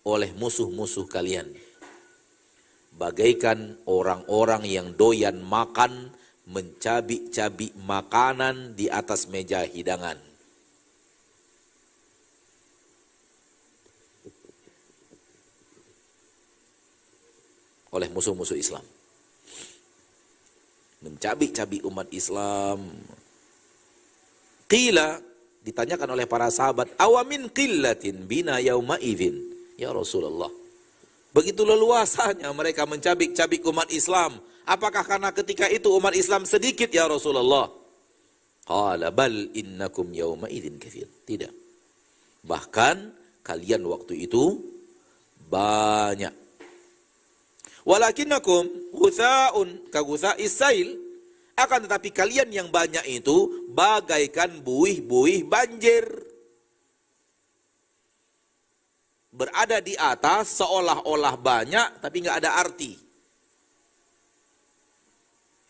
oleh musuh-musuh kalian. Bagaikan orang-orang yang doyan makan, mencabik-cabik makanan di atas meja hidangan. Oleh musuh-musuh Islam. Mencabik-cabik umat Islam. Qila, ditanyakan oleh para sahabat, awamin qillatin bina yauma idzin ya Rasulullah. Begitu leluasanya mereka mencabik-cabik umat Islam. Apakah karena ketika itu umat Islam sedikit ya Rasulullah? Qala bal innakum yauma idzin katsir. Tidak. Bahkan kalian waktu itu banyak. Walakinnakum ghutha'un ka ghutha'is sail. Akan tetapi kalian yang banyak itu bagaikan buih-buih banjir. Berada di atas seolah-olah banyak tapi nggak ada arti.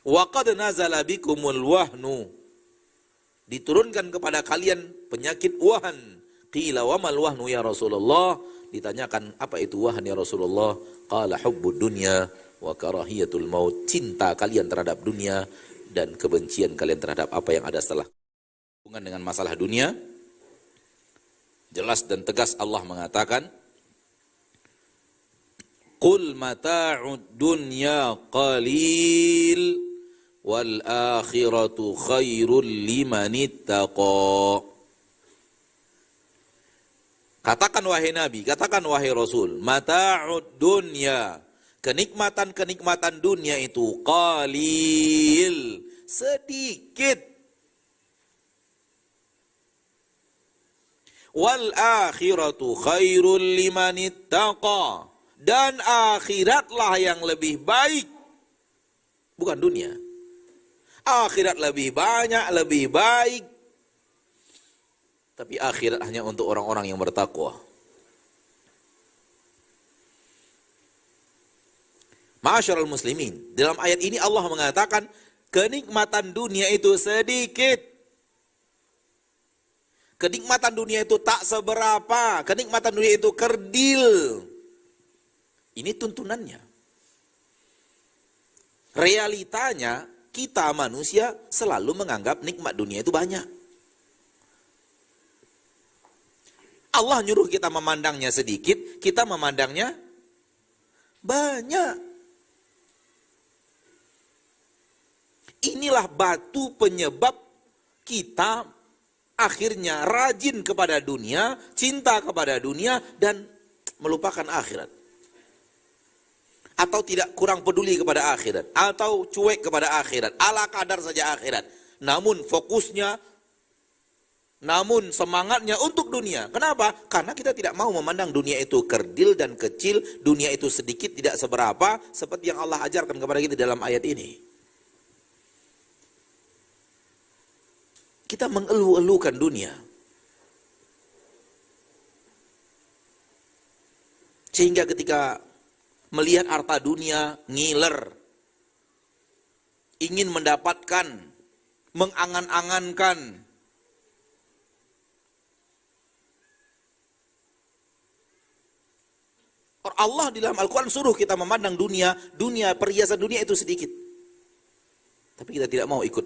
Wa qad nazala bikumul wahnu. Diturunkan kepada kalian penyakit wahan. Qila wa mal wahnu ya Rasulullah. Ditanyakan, apa itu wahan ya Rasulullah? Qala hubbud dunya wa karahiyatul maut. Cinta kalian terhadap dunia dan kebencian kalian terhadap apa yang ada setelah. Hubungan dengan masalah dunia, jelas dan tegas Allah mengatakan, Qul mata'ud dunya qalil wal akhiratu khairul limanittaqa. Katakan wahai Nabi, katakan wahai Rasul, mata'ud dunya, kenikmatan-kenikmatan dunia itu qalil, sedikit. Wal akhiratu khairul limanittaqa, dan akhiratlah yang lebih baik. Bukan dunia. Akhirat lebih banyak, lebih baik. Tapi akhirat hanya untuk orang-orang yang bertakwa. Ma'asyiral muslimin, dalam ayat ini Allah mengatakan kenikmatan dunia itu sedikit. Kenikmatan dunia itu tak seberapa. Kenikmatan dunia itu kerdil. Ini tuntunannya. Realitanya kita manusia selalu menganggap nikmat dunia itu banyak. Allah nyuruh kita memandangnya sedikit, kita memandangnya banyak. Inilah batu penyebab kita akhirnya rajin kepada dunia, cinta kepada dunia, dan melupakan akhirat. Atau tidak kurang peduli kepada akhirat, atau cuek kepada akhirat, ala kadar saja akhirat. Namun fokusnya, namun semangatnya untuk dunia. Kenapa? Karena kita tidak mau memandang dunia itu kerdil dan kecil, dunia itu sedikit, tidak seberapa, seperti yang Allah ajarkan kepada kita dalam ayat ini. Kita mengeluh-elukan dunia. Sehingga ketika melihat harta dunia, ngiler. Ingin mendapatkan, mengangan-angankan. Allah di dalam Al-Quran suruh kita memandang dunia, perhiasan dunia itu sedikit. Tapi kita tidak mau ikut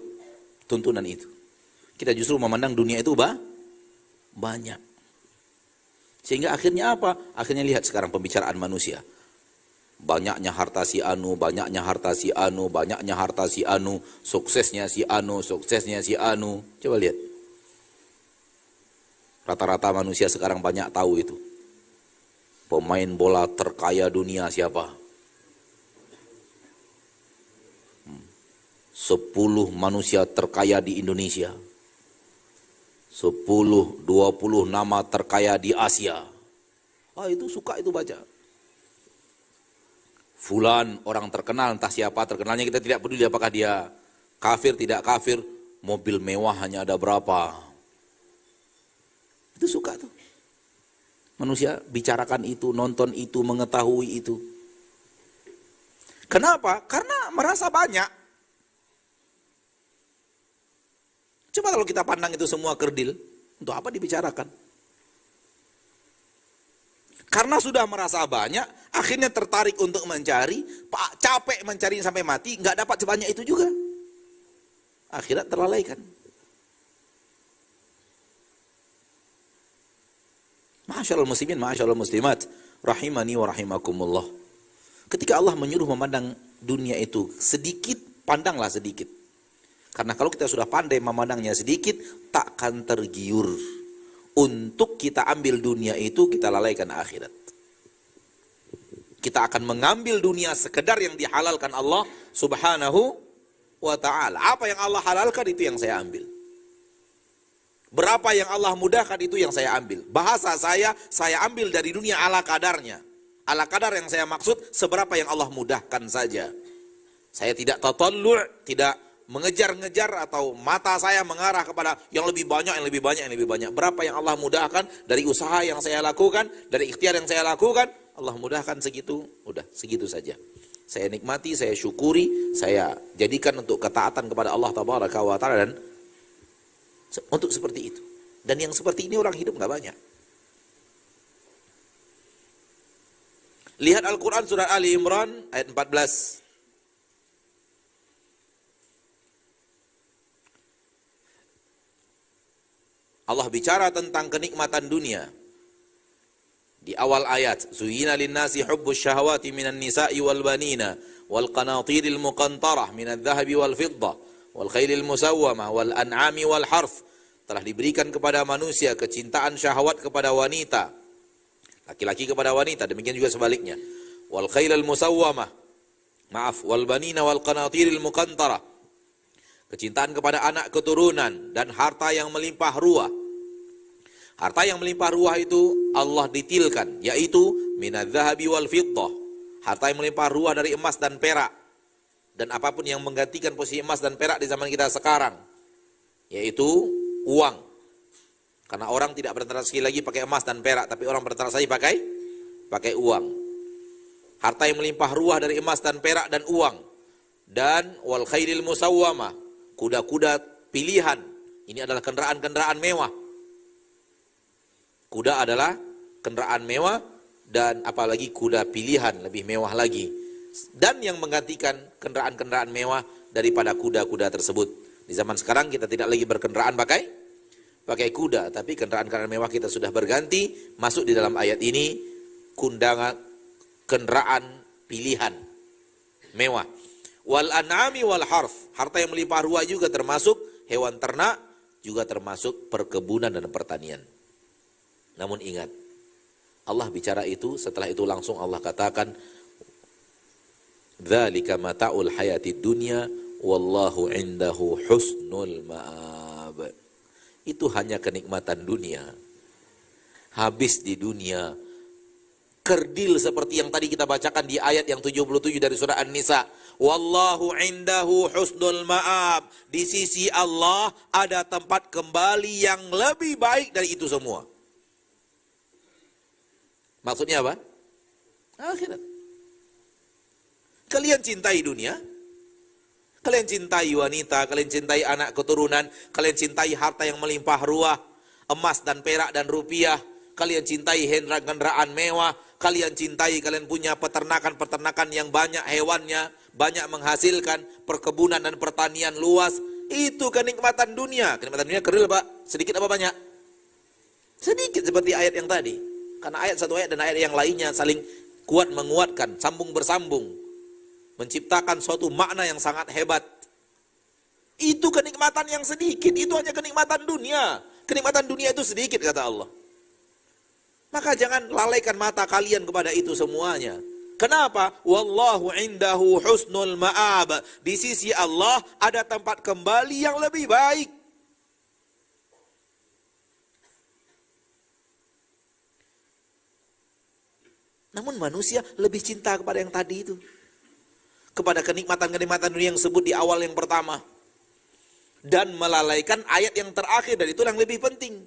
tuntunan itu. Kita justru memandang dunia itu banyak. Sehingga akhirnya apa? Akhirnya lihat sekarang pembicaraan manusia. Banyaknya harta si anu, banyaknya harta si anu, banyaknya harta si anu, suksesnya si anu, suksesnya si anu. Coba lihat. Rata-rata manusia sekarang banyak tahu itu. Pemain bola terkaya dunia siapa? 10 manusia terkaya di Indonesia. 10, 20 nama terkaya di Asia. Itu suka itu baca. Fulan orang terkenal, entah siapa terkenalnya, kita tidak peduli apakah dia kafir, tidak kafir. Mobil mewah hanya ada berapa. Itu suka tuh. Manusia bicarakan itu, nonton itu, mengetahui itu. Kenapa? Karena merasa banyak. Coba kalau kita pandang itu semua kerdil, untuk apa dibicarakan? Karena sudah merasa banyak, akhirnya tertarik untuk mencari, capek mencari sampai mati, nggak dapat sebanyak itu juga. Akhirat terlalaikan. Ma'asyiral muslimin, ma'asyiral muslimat, rahimani wa rahimakumullah. Ketika Allah menyuruh memandang dunia itu sedikit, pandanglah sedikit. Karena kalau kita sudah pandai memandangnya sedikit, takkan tergiur. Untuk kita ambil dunia itu, kita lalaikan akhirat. Kita akan mengambil dunia sekedar yang dihalalkan Allah subhanahu wa ta'ala. Apa yang Allah halalkan itu yang saya ambil. Berapa yang Allah mudahkan itu yang saya ambil. Bahasa saya ambil dari dunia ala kadarnya. Ala kadar yang saya maksud, seberapa yang Allah mudahkan saja. Saya tidak tatallu', tidak mengejar-ngejar atau mata saya mengarah kepada yang lebih banyak, yang lebih banyak, yang lebih banyak. Berapa yang Allah mudahkan dari usaha yang saya lakukan, dari ikhtiar yang saya lakukan, Allah mudahkan segitu, udah segitu saja. Saya nikmati, saya syukuri, saya jadikan untuk ketaatan kepada Allah tabaraka wa ta'ala, dan untuk seperti itu. Dan yang seperti ini orang hidup nggak banyak. Lihat Al-Quran surah Ali Imran ayat 14. Allah bicara tentang kenikmatan dunia. Di awal ayat, Zuyina linnasi hubbus syahawati minan nisa'i wal banina wal qanatiril muqantarah minadh dhahabi wal fiddah wal khailil musawwamah wal an'ami wal harf. Telah diberikan kepada manusia kecintaan syahwat kepada wanita, laki-laki kepada wanita, demikian juga sebaliknya. Wal khailil musawwamah, wal banina wal qanatiril muqantarah, kecintaan kepada anak keturunan dan harta yang melimpah ruah. Harta yang melimpah ruah itu Allah ditilkan, yaitu minadh dhahabi wal fiddah, harta yang melimpah ruah dari emas dan perak, dan apapun yang menggantikan posisi emas dan perak di zaman kita sekarang, yaitu uang. Karena orang tidak bertransaksi lagi pakai emas dan perak, tapi orang bertransaksi pakai uang. Harta yang melimpah ruah dari emas dan perak dan uang. Dan wal khairil musawwamah, kuda-kuda pilihan. Ini adalah kendaraan-kendaraan mewah. Kuda adalah kendaraan mewah, dan apalagi kuda pilihan lebih mewah lagi. Dan yang menggantikan kendaraan-kendaraan mewah daripada kuda-kuda tersebut. Di zaman sekarang kita tidak lagi berkendaraan pakai kuda, tapi kendaraan-kendaraan mewah kita sudah berganti. Masuk di dalam ayat ini kundangan kendaraan pilihan mewah. Wal an'ami wal harf, harta yang melimpah ruah juga termasuk hewan ternak, juga termasuk perkebunan dan pertanian. Namun ingat, Allah bicara itu, setelah itu langsung Allah katakan, dzalika mata'ul hayatid dunya wallahu indahu husnul ma'ab. Itu hanya kenikmatan dunia. Habis di dunia. Kerdil seperti yang tadi kita bacakan di ayat yang 77 dari surah An-Nisa. Wallahu indahu husnul ma'ab. Di sisi Allah ada tempat kembali yang lebih baik dari itu semua. Maksudnya apa? Akhirat. Kalian cintai dunia, kalian cintai wanita, kalian cintai anak keturunan, kalian cintai harta yang melimpah ruah, emas dan perak dan rupiah, kalian cintai kendaraan mewah, kalian cintai, kalian punya peternakan-peternakan yang banyak hewannya, banyak menghasilkan, perkebunan dan pertanian luas. Itu kenikmatan dunia. Kenikmatan dunia kerdil Pak, sedikit apa banyak? Sedikit seperti ayat yang tadi. Karena ayat satu ayat dan ayat yang lainnya saling kuat menguatkan, sambung bersambung, menciptakan suatu makna yang sangat hebat. Itu kenikmatan yang sedikit, itu hanya kenikmatan dunia. Kenikmatan dunia itu sedikit kata Allah. Maka jangan lalaikan mata kalian kepada itu semuanya. Kenapa? Wallahu indahu husnul ma'ab. Di sisi Allah ada tempat kembali yang lebih baik. Namun manusia lebih cinta kepada yang tadi itu. Kepada kenikmatan-kenikmatan dunia yang disebut di awal yang pertama. Dan melalaikan ayat yang terakhir, dan itu yang lebih penting.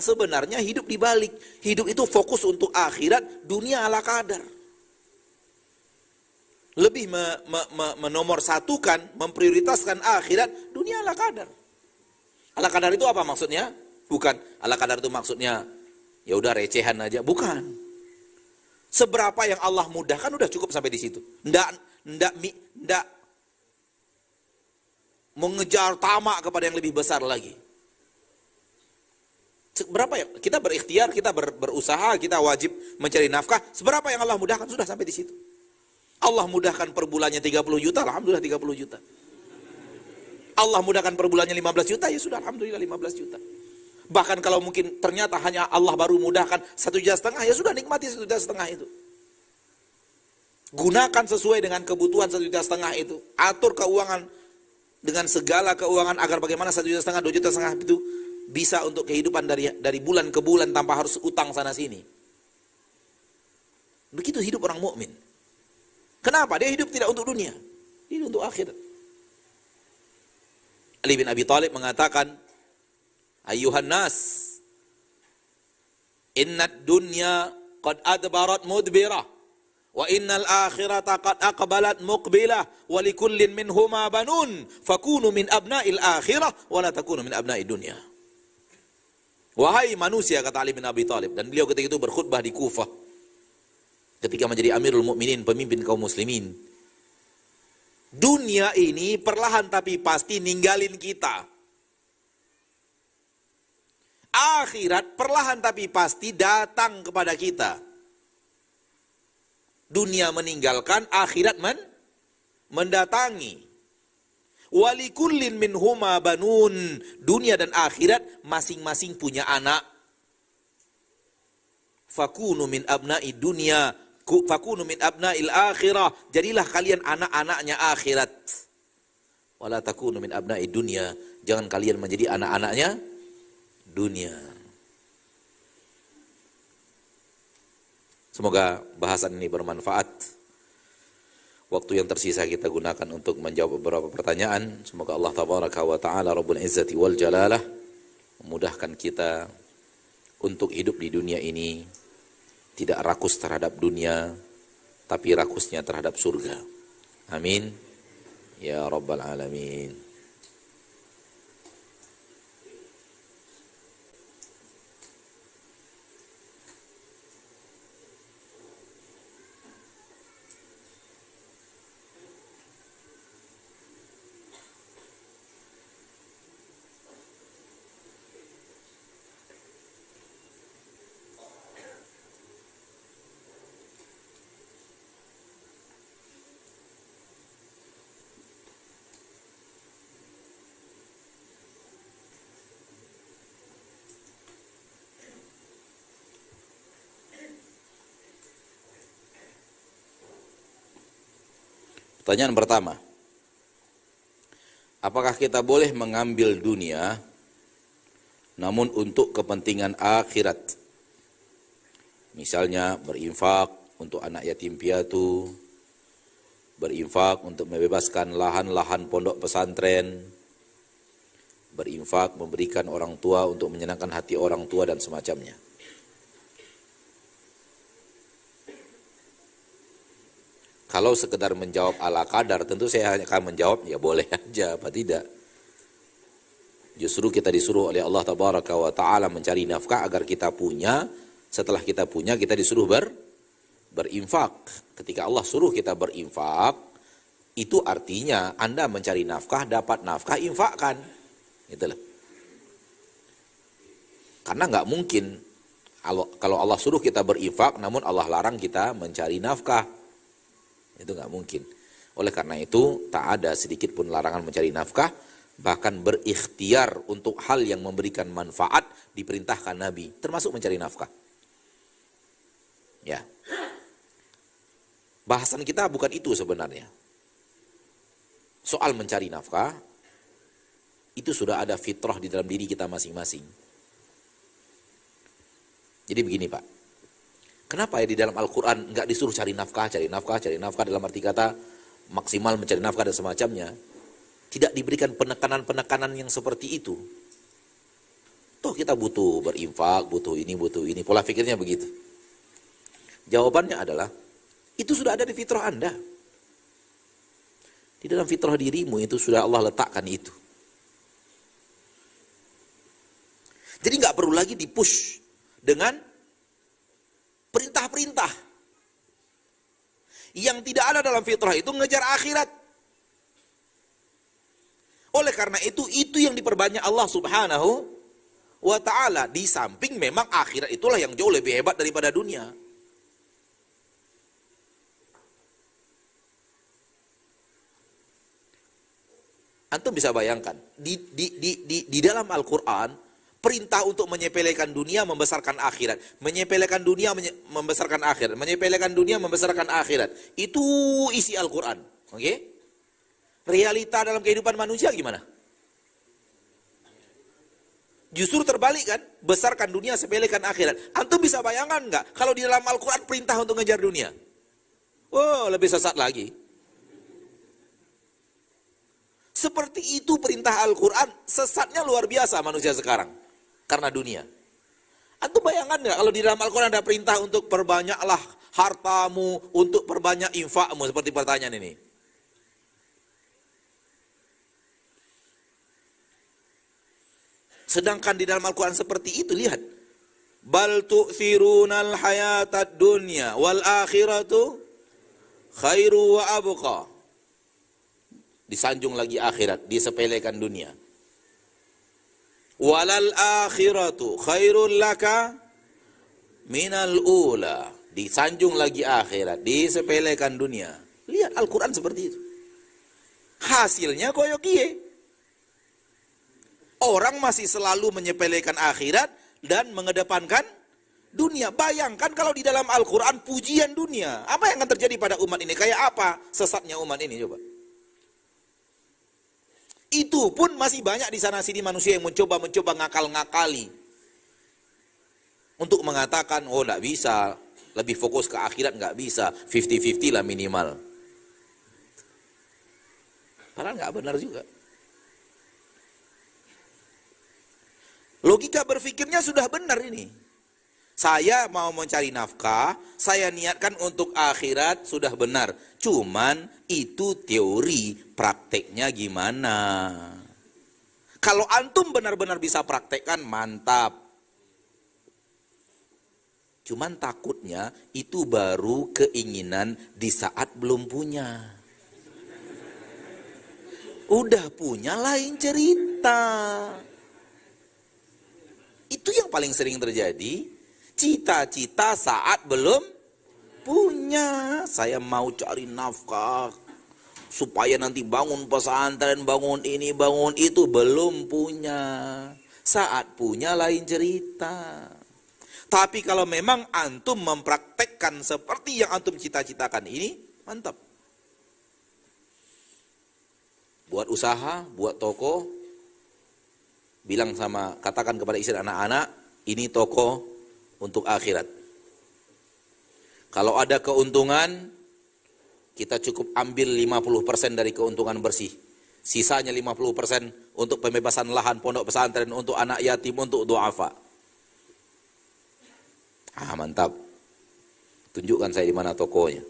sebenarnya hidup dibalik. Hidup itu fokus untuk akhirat, dunia ala kadar. Lebih menomorsatukan, memprioritaskan akhirat, dunia ala kadar. Ala kadar itu apa maksudnya? Bukan ala kadar itu maksudnya ya udah recehan aja, bukan. Seberapa yang Allah mudahkan udah cukup sampai di situ. Ndak mengejar tamak kepada yang lebih besar lagi. Seberapa ya kita berikhtiar, kita berusaha, kita wajib mencari nafkah. Seberapa yang Allah mudahkan sudah sampai di situ. Allah mudahkan per bulannya 30 juta, alhamdulillah 30 juta. Allah mudahkan per bulannya 15 juta, ya sudah alhamdulillah 15 juta. Bahkan kalau mungkin ternyata hanya Allah baru mudahkan 1,5 juta, ya sudah nikmati 1,5 juta itu. Gunakan sesuai dengan kebutuhan 1,5 juta itu. Atur keuangan dengan segala keuangan agar bagaimana 1,5 juta, 2,5 juta itu bisa untuk kehidupan dari bulan ke bulan tanpa harus utang sana sini. Begitu hidup orang mukmin. Kenapa? Dia hidup tidak untuk dunia, hidup untuk akhirat. Ali bin Abi Thalib mengatakan, Ayyuhan nas, innad dunya qad adbarat mudbirah, wa innal akhirata qad aqbalat muqbilah, wa likullin minhuma banun, fakunu min abna'il akhirah, wa la takunu min abna'id dunya. Wahai manusia, kata Ali bin Abi Thalib, dan beliau ketika itu berkhutbah di Kufah, ketika menjadi Amirul Mukminin, pemimpin kaum muslimin. Dunia ini perlahan tapi pasti ninggalin kita. Akhirat perlahan tapi pasti datang kepada kita. Dunia meninggalkan, akhirat mendatangi. Walikullin minhuma banun. Dunia dan akhirat masing-masing punya anak. Fakunu min abna'i dunya, fakunu min abna'il akhirah. Jadilah kalian anak-anaknya akhirat. Wala takunu min abna'i dunya. Jangan kalian menjadi anak-anaknya dunia. Semoga bahasan ini bermanfaat. Waktu yang tersisa kita gunakan untuk menjawab beberapa pertanyaan. Semoga Allah tabaraka wa ta'ala Rabbul Izzati wal Jalalah memudahkan kita untuk hidup di dunia ini tidak rakus terhadap dunia, tapi rakusnya terhadap surga. Amin ya Rabbal Alamin. Pertanyaan pertama, apakah kita boleh mengambil dunia namun untuk kepentingan akhirat? Misalnya berinfak untuk anak yatim piatu, berinfak untuk membebaskan lahan-lahan pondok pesantren, berinfak memberikan orang tua untuk menyenangkan hati orang tua dan semacamnya. Kalau sekedar menjawab ala kadar, tentu saya hanya akan menjawab, ya boleh aja, apa tidak. Justru kita disuruh oleh Allah tabaraka wa ta'ala mencari nafkah agar kita punya, setelah kita punya, kita disuruh berinfak. Ketika Allah suruh kita berinfak, itu artinya Anda mencari nafkah, dapat nafkah, infakkan. Itulah. Karena nggak mungkin, kalau Allah suruh kita berinfak, namun Allah larang kita mencari nafkah. Itu nggak mungkin. Oleh karena itu tak ada sedikit pun larangan mencari nafkah, bahkan berikhtiar untuk hal yang memberikan manfaat diperintahkan Nabi, termasuk mencari nafkah. Ya. Bahasan kita bukan itu sebenarnya. Soal mencari nafkah itu sudah ada fitrah di dalam diri kita masing-masing. Jadi begini Pak, kenapa ya di dalam Al-Quran nggak disuruh cari nafkah dalam arti kata maksimal mencari nafkah dan semacamnya. Tidak diberikan penekanan-penekanan yang seperti itu. Toh kita butuh berinfak, butuh ini, pola pikirnya begitu. Jawabannya adalah, itu sudah ada di fitrah Anda. Di dalam fitrah dirimu itu sudah Allah letakkan itu. Jadi nggak perlu lagi dipush dengan perintah-perintah yang tidak ada dalam fitrah itu ngejar akhirat. Oleh karena itu yang diperbanyak Allah Subhanahu wa ta'ala. Di samping memang akhirat itulah yang jauh lebih hebat daripada dunia. Antum bisa bayangkan, di dalam Al-Quran, perintah untuk menyepelekan dunia, membesarkan akhirat. Menyepelekan dunia, membesarkan akhirat. Menyepelekan dunia, membesarkan akhirat. Itu isi Al-Quran. Oke? Realita dalam kehidupan manusia gimana? Justru terbalik kan? Besarkan dunia, sepelekan akhirat. Antum bisa bayangkan nggak? Kalau di dalam Al-Quran perintah untuk ngejar dunia. Oh, lebih sesat lagi. Seperti itu perintah Al-Quran, sesatnya luar biasa manusia sekarang. Karena dunia. Antum bayangkan nggak kalau di dalam Al-Quran ada perintah untuk perbanyaklah hartamu, untuk perbanyak infakmu, seperti pertanyaan ini. Sedangkan di dalam Al-Quran seperti itu, lihat. Bal tu'thirunal hayatad dunya wal akhiratu khairu wa abqa. Disanjung lagi akhirat, disepelekan dunia. Walal akhiratu khairul laka minal ula. Disanjung lagi akhirat, disepelekan dunia. Lihat Al-Quran seperti itu. Hasilnya koyo kiye. Orang masih selalu menyepelekan akhirat dan mengedepankan dunia. Bayangkan kalau di dalam Al-Quran pujian dunia. Apa yang akan terjadi pada umat ini? Kayak apa sesatnya umat ini? Coba. Itu pun masih banyak di sana sini manusia yang mencoba ngakal-ngakali. Untuk mengatakan, oh enggak bisa, lebih fokus ke akhirat enggak bisa, 50-50 lah minimal. Padahal enggak benar juga. Logika berpikirnya sudah benar ini. Saya mau mencari nafkah, saya niatkan untuk akhirat, sudah benar. Cuman itu teori, prakteknya gimana? Kalau antum benar-benar bisa praktekkan, mantap. Cuman takutnya itu baru keinginan di saat belum punya. Udah punya lain cerita. Itu yang paling sering terjadi. Cita-cita saat belum punya. Saya mau cari nafkah supaya nanti bangun pesantren, bangun ini, bangun itu. Belum punya. Saat punya lain cerita. Tapi kalau memang antum mempraktekkan seperti yang antum cita-citakan ini, mantap. Buat usaha, buat toko, katakan kepada istri anak-anak, ini toko untuk akhirat. Kalau ada keuntungan, kita cukup ambil 50% dari keuntungan bersih. Sisanya 50% untuk pembebasan lahan pondok pesantren, untuk anak yatim, untuk du'afa. Mantap. Tunjukkan saya di mana tokonya.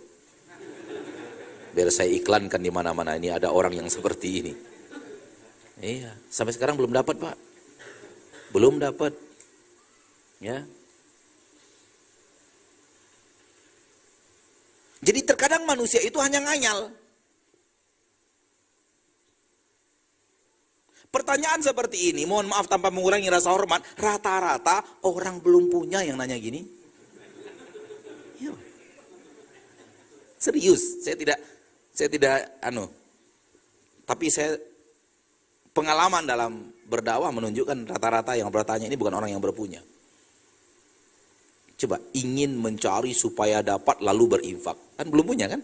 Biar saya iklankan di mana-mana, ini ada orang yang seperti ini. Iya, sampai sekarang belum dapat, Pak. Belum dapat. Ya. Jadi terkadang manusia itu hanya nganyal. Pertanyaan seperti ini, mohon maaf tanpa mengurangi rasa hormat, rata-rata orang belum punya yang nanya gini. Iya. Serius, saya tidak tapi saya pengalaman dalam berdakwah menunjukkan rata-rata yang bertanya ini bukan orang yang berpunya. Coba ingin mencari supaya dapat lalu berinfak. Kan belum punya kan?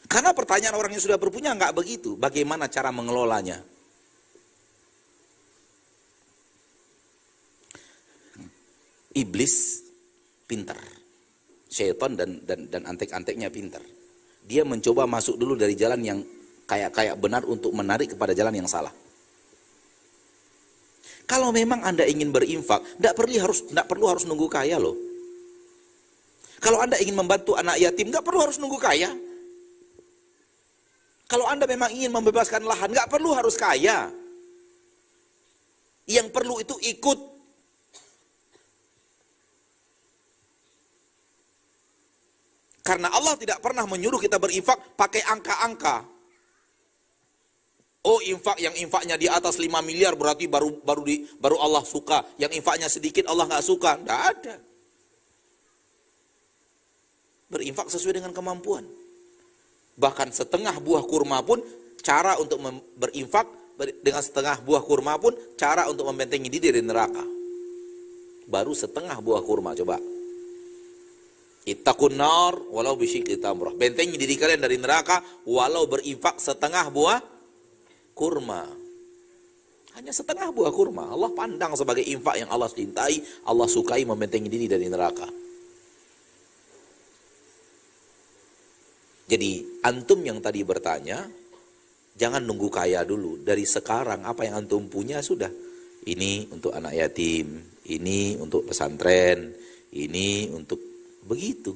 Karena pertanyaan orang yang sudah berpunya nggak begitu. Bagaimana cara mengelolanya? Iblis pintar. Syaitan dan antek-anteknya pintar. Dia mencoba masuk dulu dari jalan yang kayak benar untuk menarik kepada jalan yang salah. Kalau memang Anda ingin berinfak, tidak perlu harus nunggu kaya loh. Kalau Anda ingin membantu anak yatim, nggak perlu harus nunggu kaya. Kalau Anda memang ingin membebaskan lahan, nggak perlu harus kaya. Yang perlu itu ikut. Karena Allah tidak pernah menyuruh kita berinfak pakai angka-angka. Oh, yang infaknya di atas 5 miliar berarti baru Allah suka. Yang infaknya sedikit Allah nggak suka. Nggak ada. Berinfak sesuai dengan kemampuan. Bahkan setengah buah kurma pun cara untuk berinfak dengan setengah buah kurma pun cara untuk membentengi diri dari neraka. Baru setengah buah kurma, coba. Ittaqun nar walau bisyikki tamrah. Bentengi diri kalian dari neraka walau berinfak setengah buah kurma. Hanya setengah buah kurma. Allah pandang sebagai infak yang Allah cintai, Allah sukai, membentengi diri dari neraka. Jadi antum yang tadi bertanya, jangan nunggu kaya dulu. Dari sekarang apa yang antum punya sudah. Ini untuk anak yatim, ini untuk pesantren, ini untuk begitu.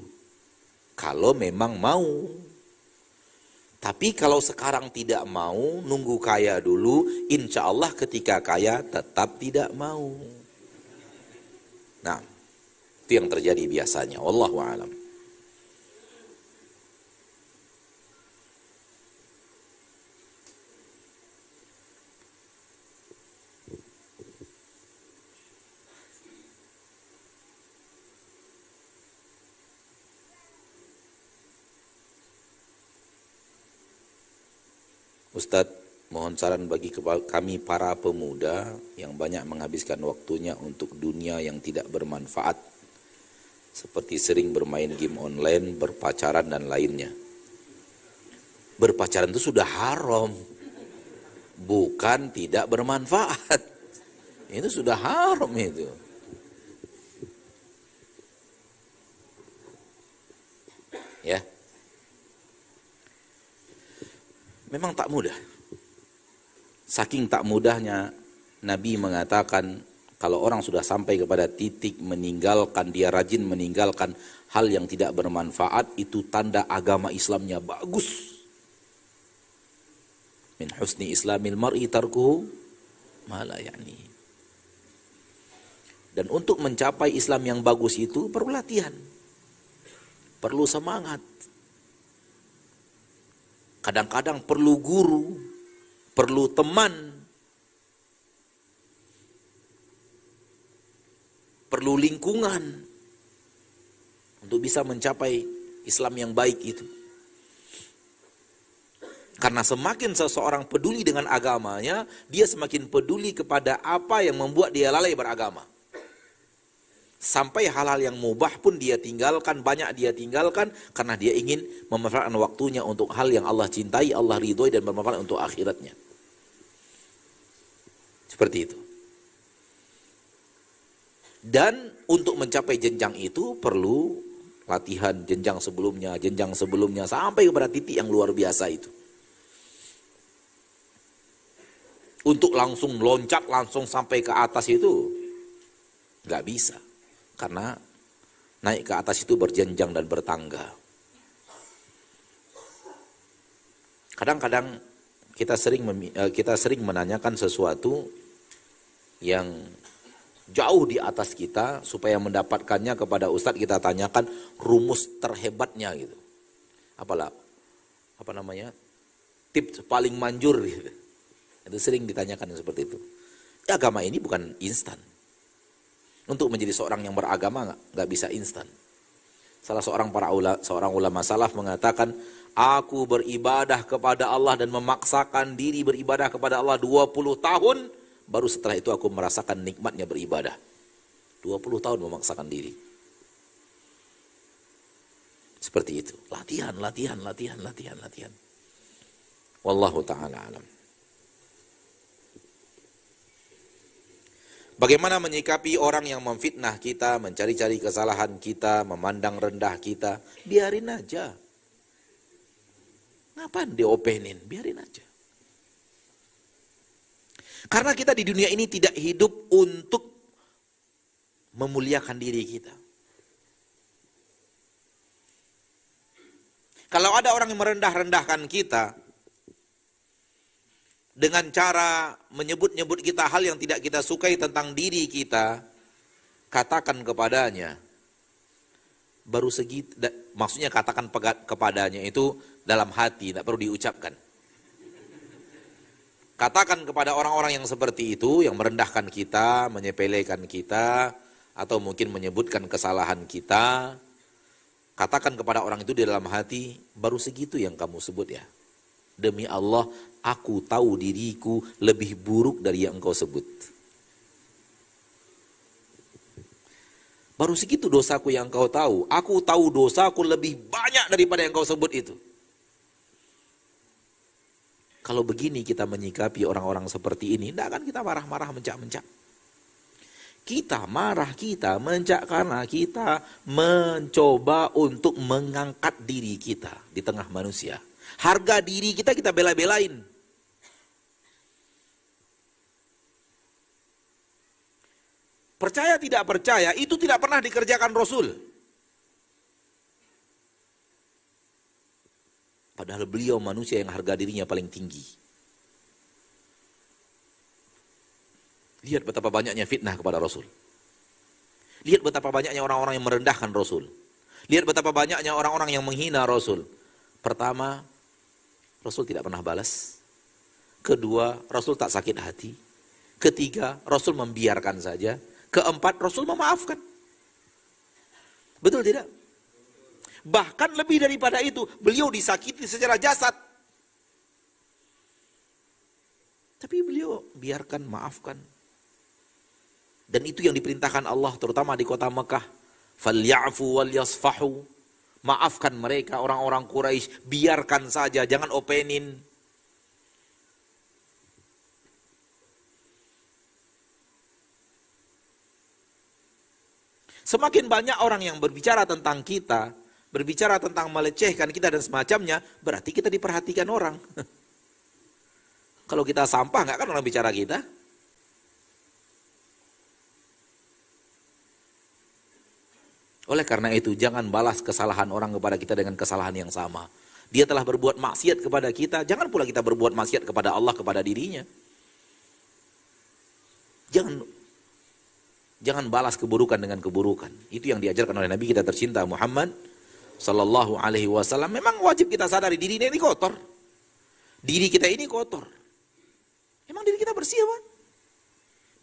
Kalau memang mau. Tapi kalau sekarang tidak mau, nunggu kaya dulu, insya Allah ketika kaya tetap tidak mau. Nah, itu yang terjadi biasanya. Wallahu a'lam. Ustadz, mohon saran bagi kami para pemuda yang banyak menghabiskan waktunya untuk dunia yang tidak bermanfaat. Seperti sering bermain game online, berpacaran dan lainnya. Berpacaran itu sudah haram. Bukan tidak bermanfaat. Itu sudah haram itu. Ya. Memang tak mudah. Saking tak mudahnya, Nabi mengatakan kalau orang sudah sampai kepada titik meninggalkan, dia rajin meninggalkan hal yang tidak bermanfaat, itu tanda agama Islamnya bagus. Min husni islamil mar'i tarkuhu ma la ya'ni. Dan untuk mencapai Islam yang bagus itu perlu latihan. Perlu semangat. Kadang-kadang perlu guru, perlu teman, perlu lingkungan untuk bisa mencapai Islam yang baik itu. Karena semakin seseorang peduli dengan agamanya, dia semakin peduli kepada apa yang membuat dia lalai beragama. Sampai hal-hal yang mubah pun dia tinggalkan, banyak dia tinggalkan karena dia ingin memanfaatkan waktunya untuk hal yang Allah cintai, Allah ridhoi dan bermanfaat untuk akhiratnya. Seperti itu. Dan untuk mencapai jenjang itu perlu latihan jenjang sebelumnya sampai kepada titik yang luar biasa itu. Untuk langsung loncat, langsung sampai ke atas itu nggak bisa. Karena naik ke atas itu berjenjang dan bertangga. Kadang-kadang kita sering menanyakan sesuatu yang jauh di atas kita, supaya mendapatkannya kepada Ustadz kita tanyakan rumus terhebatnya gitu. Apa namanya? Tips paling manjur gitu. Itu sering ditanyakan seperti itu. Ya, agama ini bukan instan. Untuk menjadi seorang yang beragama nggak bisa instan. Salah seorang ulama salaf mengatakan, aku beribadah kepada Allah dan memaksakan diri beribadah kepada Allah 20 tahun, baru setelah itu aku merasakan nikmatnya beribadah. 20 tahun memaksakan diri. Seperti itu. Latihan. Wallahu ta'ala alam. Bagaimana menyikapi orang yang memfitnah kita, mencari-cari kesalahan kita, memandang rendah kita? Biarin aja. Ngapain diopenin? Biarin aja. Karena kita di dunia ini tidak hidup untuk memuliakan diri kita. Kalau ada orang yang merendah-rendahkan kita dengan cara menyebut-nyebut kita hal yang tidak kita sukai tentang diri kita, katakan kepadanya, baru segitu, maksudnya katakan kepadanya itu dalam hati, tidak perlu diucapkan. Katakan kepada orang-orang yang seperti itu, yang merendahkan kita, menyepelekan kita, atau mungkin menyebutkan kesalahan kita, katakan kepada orang itu di dalam hati, baru segitu yang kamu sebut ya. Demi Allah, aku tahu diriku lebih buruk dari yang engkau sebut. Baru segitu dosaku yang kau tahu. Aku tahu dosaku lebih banyak daripada yang kau sebut itu. Kalau begini kita menyikapi orang-orang seperti ini, tidak akan kita marah-marah mencak-mencak. Kita marah, kita mencak karena kita mencoba untuk mengangkat diri kita di tengah manusia. Harga diri kita bela-belain. Percaya tidak percaya, itu tidak pernah dikerjakan Rasul. Padahal beliau manusia yang harga dirinya paling tinggi. Lihat betapa banyaknya fitnah kepada Rasul. Lihat betapa banyaknya orang-orang yang merendahkan Rasul. Lihat betapa banyaknya orang-orang yang menghina Rasul. Pertama, Rasul tidak pernah balas. Kedua, Rasul tak sakit hati. Ketiga, Rasul membiarkan saja. Keempat, Rasul memaafkan. Betul tidak? Bahkan lebih daripada itu, beliau disakiti secara jasad. Tapi beliau biarkan, maafkan. Dan itu yang diperintahkan Allah, terutama di kota Mekah. Falyafu wal yasfahu. Maafkan mereka, orang-orang Quraisy, biarkan saja, jangan openin. Semakin banyak orang yang berbicara tentang kita, berbicara tentang melecehkan kita dan semacamnya, berarti kita diperhatikan orang. Kalau kita sampah, nggak kan orang bicara kita? Oleh karena itu, jangan balas kesalahan orang kepada kita dengan kesalahan yang sama. Dia telah berbuat maksiat kepada kita, jangan pula kita berbuat maksiat kepada Allah, kepada dirinya. Jangan balas keburukan dengan keburukan. Itu yang diajarkan oleh Nabi kita tercinta Muhammad Sallallahu Alaihi Wasallam. Memang wajib kita sadari diri ini kotor. Diri kita ini kotor. Emang diri kita bersih apa?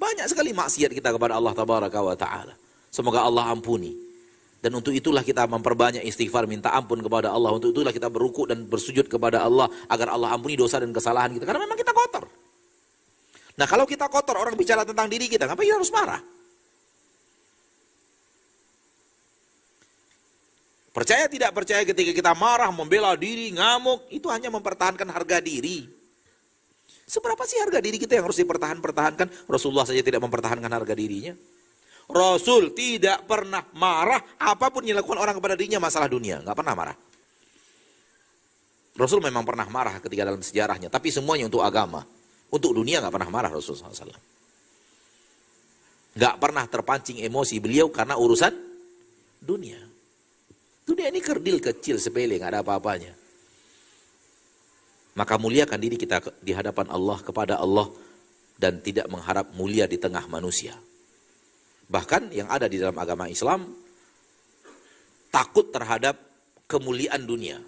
Banyak sekali maksiat kita kepada Allah Tabaraka wa Ta'ala. Semoga Allah ampuni. Dan untuk itulah kita memperbanyak istighfar, minta ampun kepada Allah. Untuk itulah kita berruku dan bersujud kepada Allah agar Allah ampuni dosa dan kesalahan kita. Karena memang kita kotor. Nah kalau kita kotor, orang bicara tentang diri kita, ngapain kita harus marah? Percaya tidak percaya, ketika kita marah, membela diri, ngamuk, itu hanya mempertahankan harga diri. Seberapa sih harga diri kita yang harus dipertahankan? Rasulullah saja tidak mempertahankan harga dirinya. Rasul tidak pernah marah apapun yang dilakukan orang kepada dirinya masalah dunia. Nggak pernah marah. Rasul memang pernah marah ketika dalam sejarahnya. Tapi semuanya untuk agama. Untuk dunia nggak pernah marah Rasulullah SAW. Nggak pernah terpancing emosi beliau karena urusan dunia. Dunia ini kerdil, kecil, sepele, nggak ada apa-apanya. Maka muliakan diri kita di hadapan Allah, kepada Allah. Dan tidak mengharap mulia di tengah manusia. Bahkan yang ada di dalam agama Islam, takut terhadap kemuliaan dunia.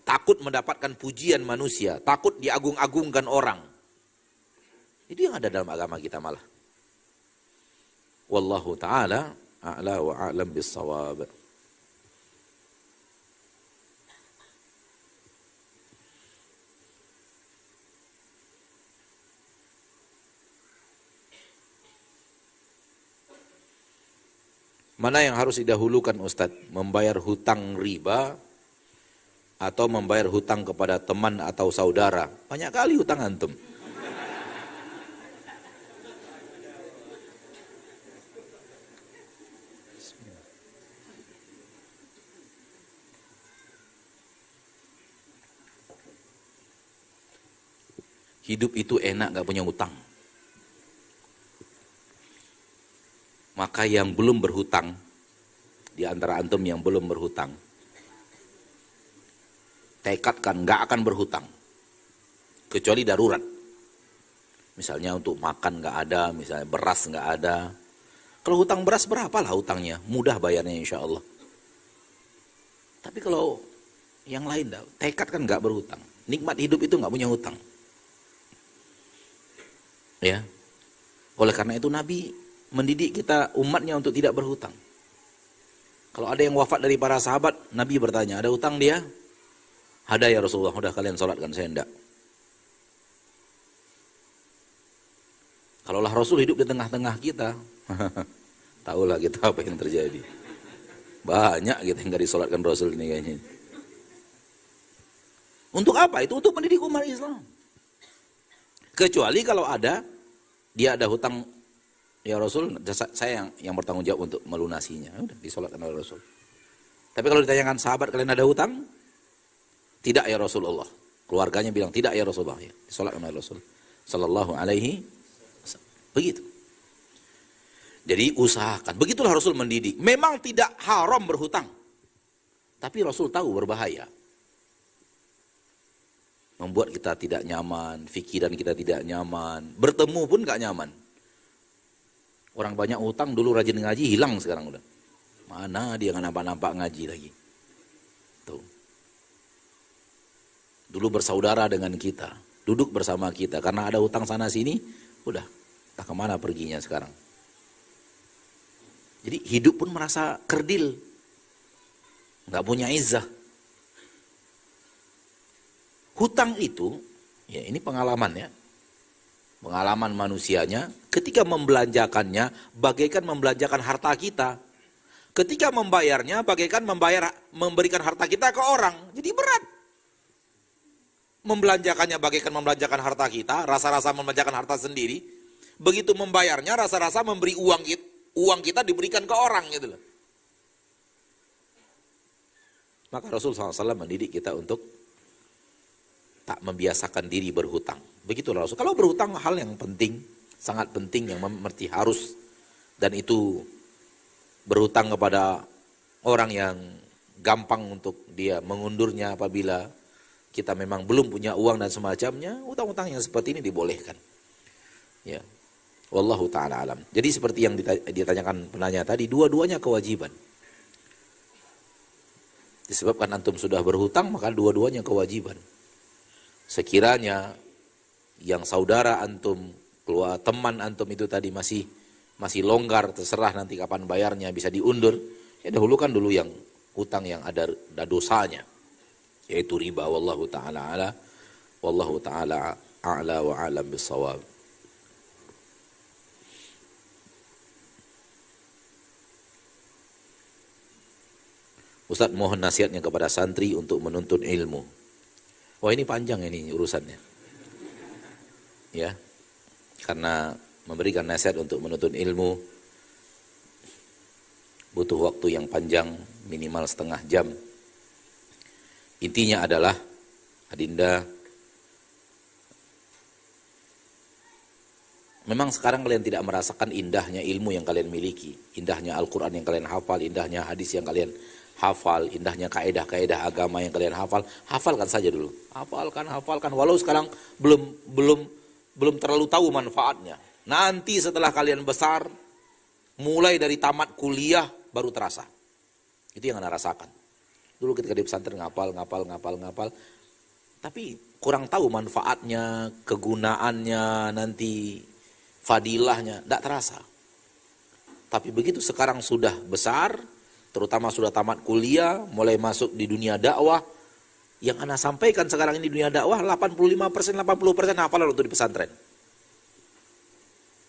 Takut mendapatkan pujian manusia, takut diagung-agungkan orang. Itu yang ada dalam agama kita malah. Wallahu ta'ala a'la wa a'lam bis-shawab. Mana yang harus didahulukan Ustadz? Membayar hutang riba atau membayar hutang kepada teman atau saudara? Banyak kali hutang antum. hidup itu enak gak punya hutang. Maka yang belum berhutang, di antara antum yang belum berhutang, tekadkan gak akan berhutang. Kecuali darurat. Misalnya untuk makan gak ada, misalnya beras gak ada. Kalau hutang beras berapalah hutangnya? Mudah bayarnya insya Allah. Tapi kalau yang lain, tekad kan gak berhutang. Nikmat hidup itu gak punya hutang. Ya, oleh karena itu Nabi mendidik kita umatnya untuk tidak berhutang. Kalau ada yang wafat dari para sahabat, Nabi bertanya, ada hutang dia? Ada ya Rasulullah, udah kalian sholatkan, saya enggak. Kalaulah Rasul hidup di tengah-tengah kita, tahulah kita apa yang terjadi. Banyak kita yang gak disolatkan Rasul ini kayaknya. Untuk apa? Itu untuk mendidik umat Islam. Kecuali kalau dia ada hutang, ya Rasul, saya yang bertanggung jawab untuk melunasinya. Udah disolatkan oleh Rasul. Tapi kalau ditanyakan sahabat, kalian ada hutang? Tidak ya Rasulullah. Keluarganya bilang, tidak ya Rasulullah. Ya, disolatkan oleh Rasul sallallahu alaihi wasallam. Begitu. Jadi usahakan. Begitulah Rasul mendidik. Memang tidak haram berhutang. Tapi Rasul tahu berbahaya. Membuat kita tidak nyaman, pikiran kita tidak nyaman, bertemu pun gak nyaman. Orang banyak utang dulu rajin ngaji, hilang sekarang udah. Mana dia nggak nampak-nampak ngaji lagi. Tuh. Dulu bersaudara dengan kita, duduk bersama kita, karena ada utang sana sini, udah, tak kemana perginya sekarang. Jadi hidup pun merasa kerdil, nggak punya izzah. Hutang itu, ya ini pengalaman ya, pengalaman manusianya, ketika membelanjakannya, bagaikan membelanjakan harta kita. Ketika membayarnya, bagaikan memberikan harta kita ke orang. Jadi berat. Membelanjakannya bagaikan membelanjakan harta kita, rasa-rasa membelanjakan harta sendiri. Begitu membayarnya, rasa-rasa memberi uang kita diberikan ke orang gitu loh. Maka Rasulullah SAW mendidik kita untuk tak membiasakan diri berhutang. Begitulah Rasul. Kalau berhutang hal yang penting, sangat penting, yang mesti harus. Dan itu berhutang kepada orang yang gampang untuk dia mengundurnya apabila kita memang belum punya uang dan semacamnya. Utang-utang yang seperti ini dibolehkan. Ya. Wallahu ta'ala alam. Jadi seperti yang ditanyakan penanya tadi, dua-duanya kewajiban. Disebabkan antum sudah berhutang, maka dua-duanya kewajiban. Sekiranya yang saudara antum, keluar teman antum itu tadi masih longgar, terserah nanti kapan bayarnya, bisa diundur, ya dahulukan dulu yang hutang yang ada dosanya, yaitu riba. Wallahu ta'ala a'la wa a'lam bissawab. Ustaz, mohon nasihatnya kepada santri untuk menuntut ilmu. Wah, ini panjang ini urusannya. Ya. Karena memberikan nasihat untuk menuntut ilmu butuh waktu yang panjang, minimal setengah jam. Intinya adalah, Adinda, memang sekarang kalian tidak merasakan indahnya ilmu yang kalian miliki, indahnya Al-Quran yang kalian hafal, indahnya hadis yang kalian hafal, indahnya kaedah-kaedah agama yang kalian hafal. Hafalkan saja dulu, hafalkan. Walau sekarang belum terlalu tahu manfaatnya. Nanti setelah kalian besar, mulai dari tamat kuliah baru terasa. Itu yang Anda rasakan. Dulu ketika di pesantren ngapal, tapi kurang tahu manfaatnya, kegunaannya, nanti fadilahnya, tidak terasa. Tapi begitu sekarang sudah besar, terutama sudah tamat kuliah, mulai masuk di dunia dakwah, yang Anda sampaikan sekarang ini di dunia dakwah 85%, 80% hafalan untuk di pesantren.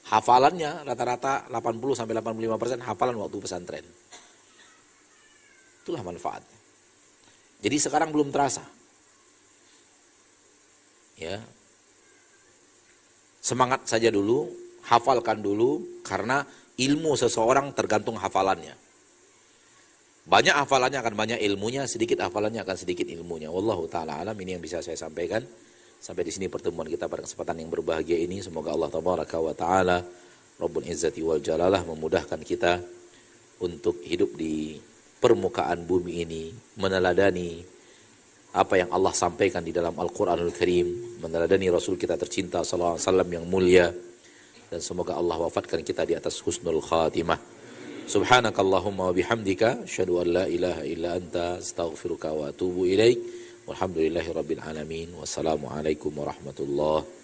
Hafalannya rata-rata 80-85% hafalan waktu pesantren. Itulah manfaatnya. Jadi sekarang belum terasa. Ya. Semangat saja dulu, hafalkan dulu, karena ilmu seseorang tergantung hafalannya. Banyak hafalannya akan banyak ilmunya, sedikit hafalannya akan sedikit ilmunya. Wallahu ta'ala alam, ini yang bisa saya sampaikan. Sampai di sini pertemuan kita pada kesempatan yang berbahagia ini. Semoga Allah Tabaraka wa Ta'ala Rabbul Izzati wal Jalalah memudahkan kita untuk hidup di permukaan bumi ini, meneladani apa yang Allah sampaikan di dalam Al-Quranul Karim, meneladani Rasul kita tercinta sallallahu alaihi wasallam yang mulia, dan semoga Allah wafatkan kita di atas husnul khatimah. Subhanakallahumma wa bihamdika asyhadu an la ilaha illa anta astaghfiruka wa atubu ilaik. Walhamdulillahi rabbil alamin. Wassalamualaikum warahmatullahi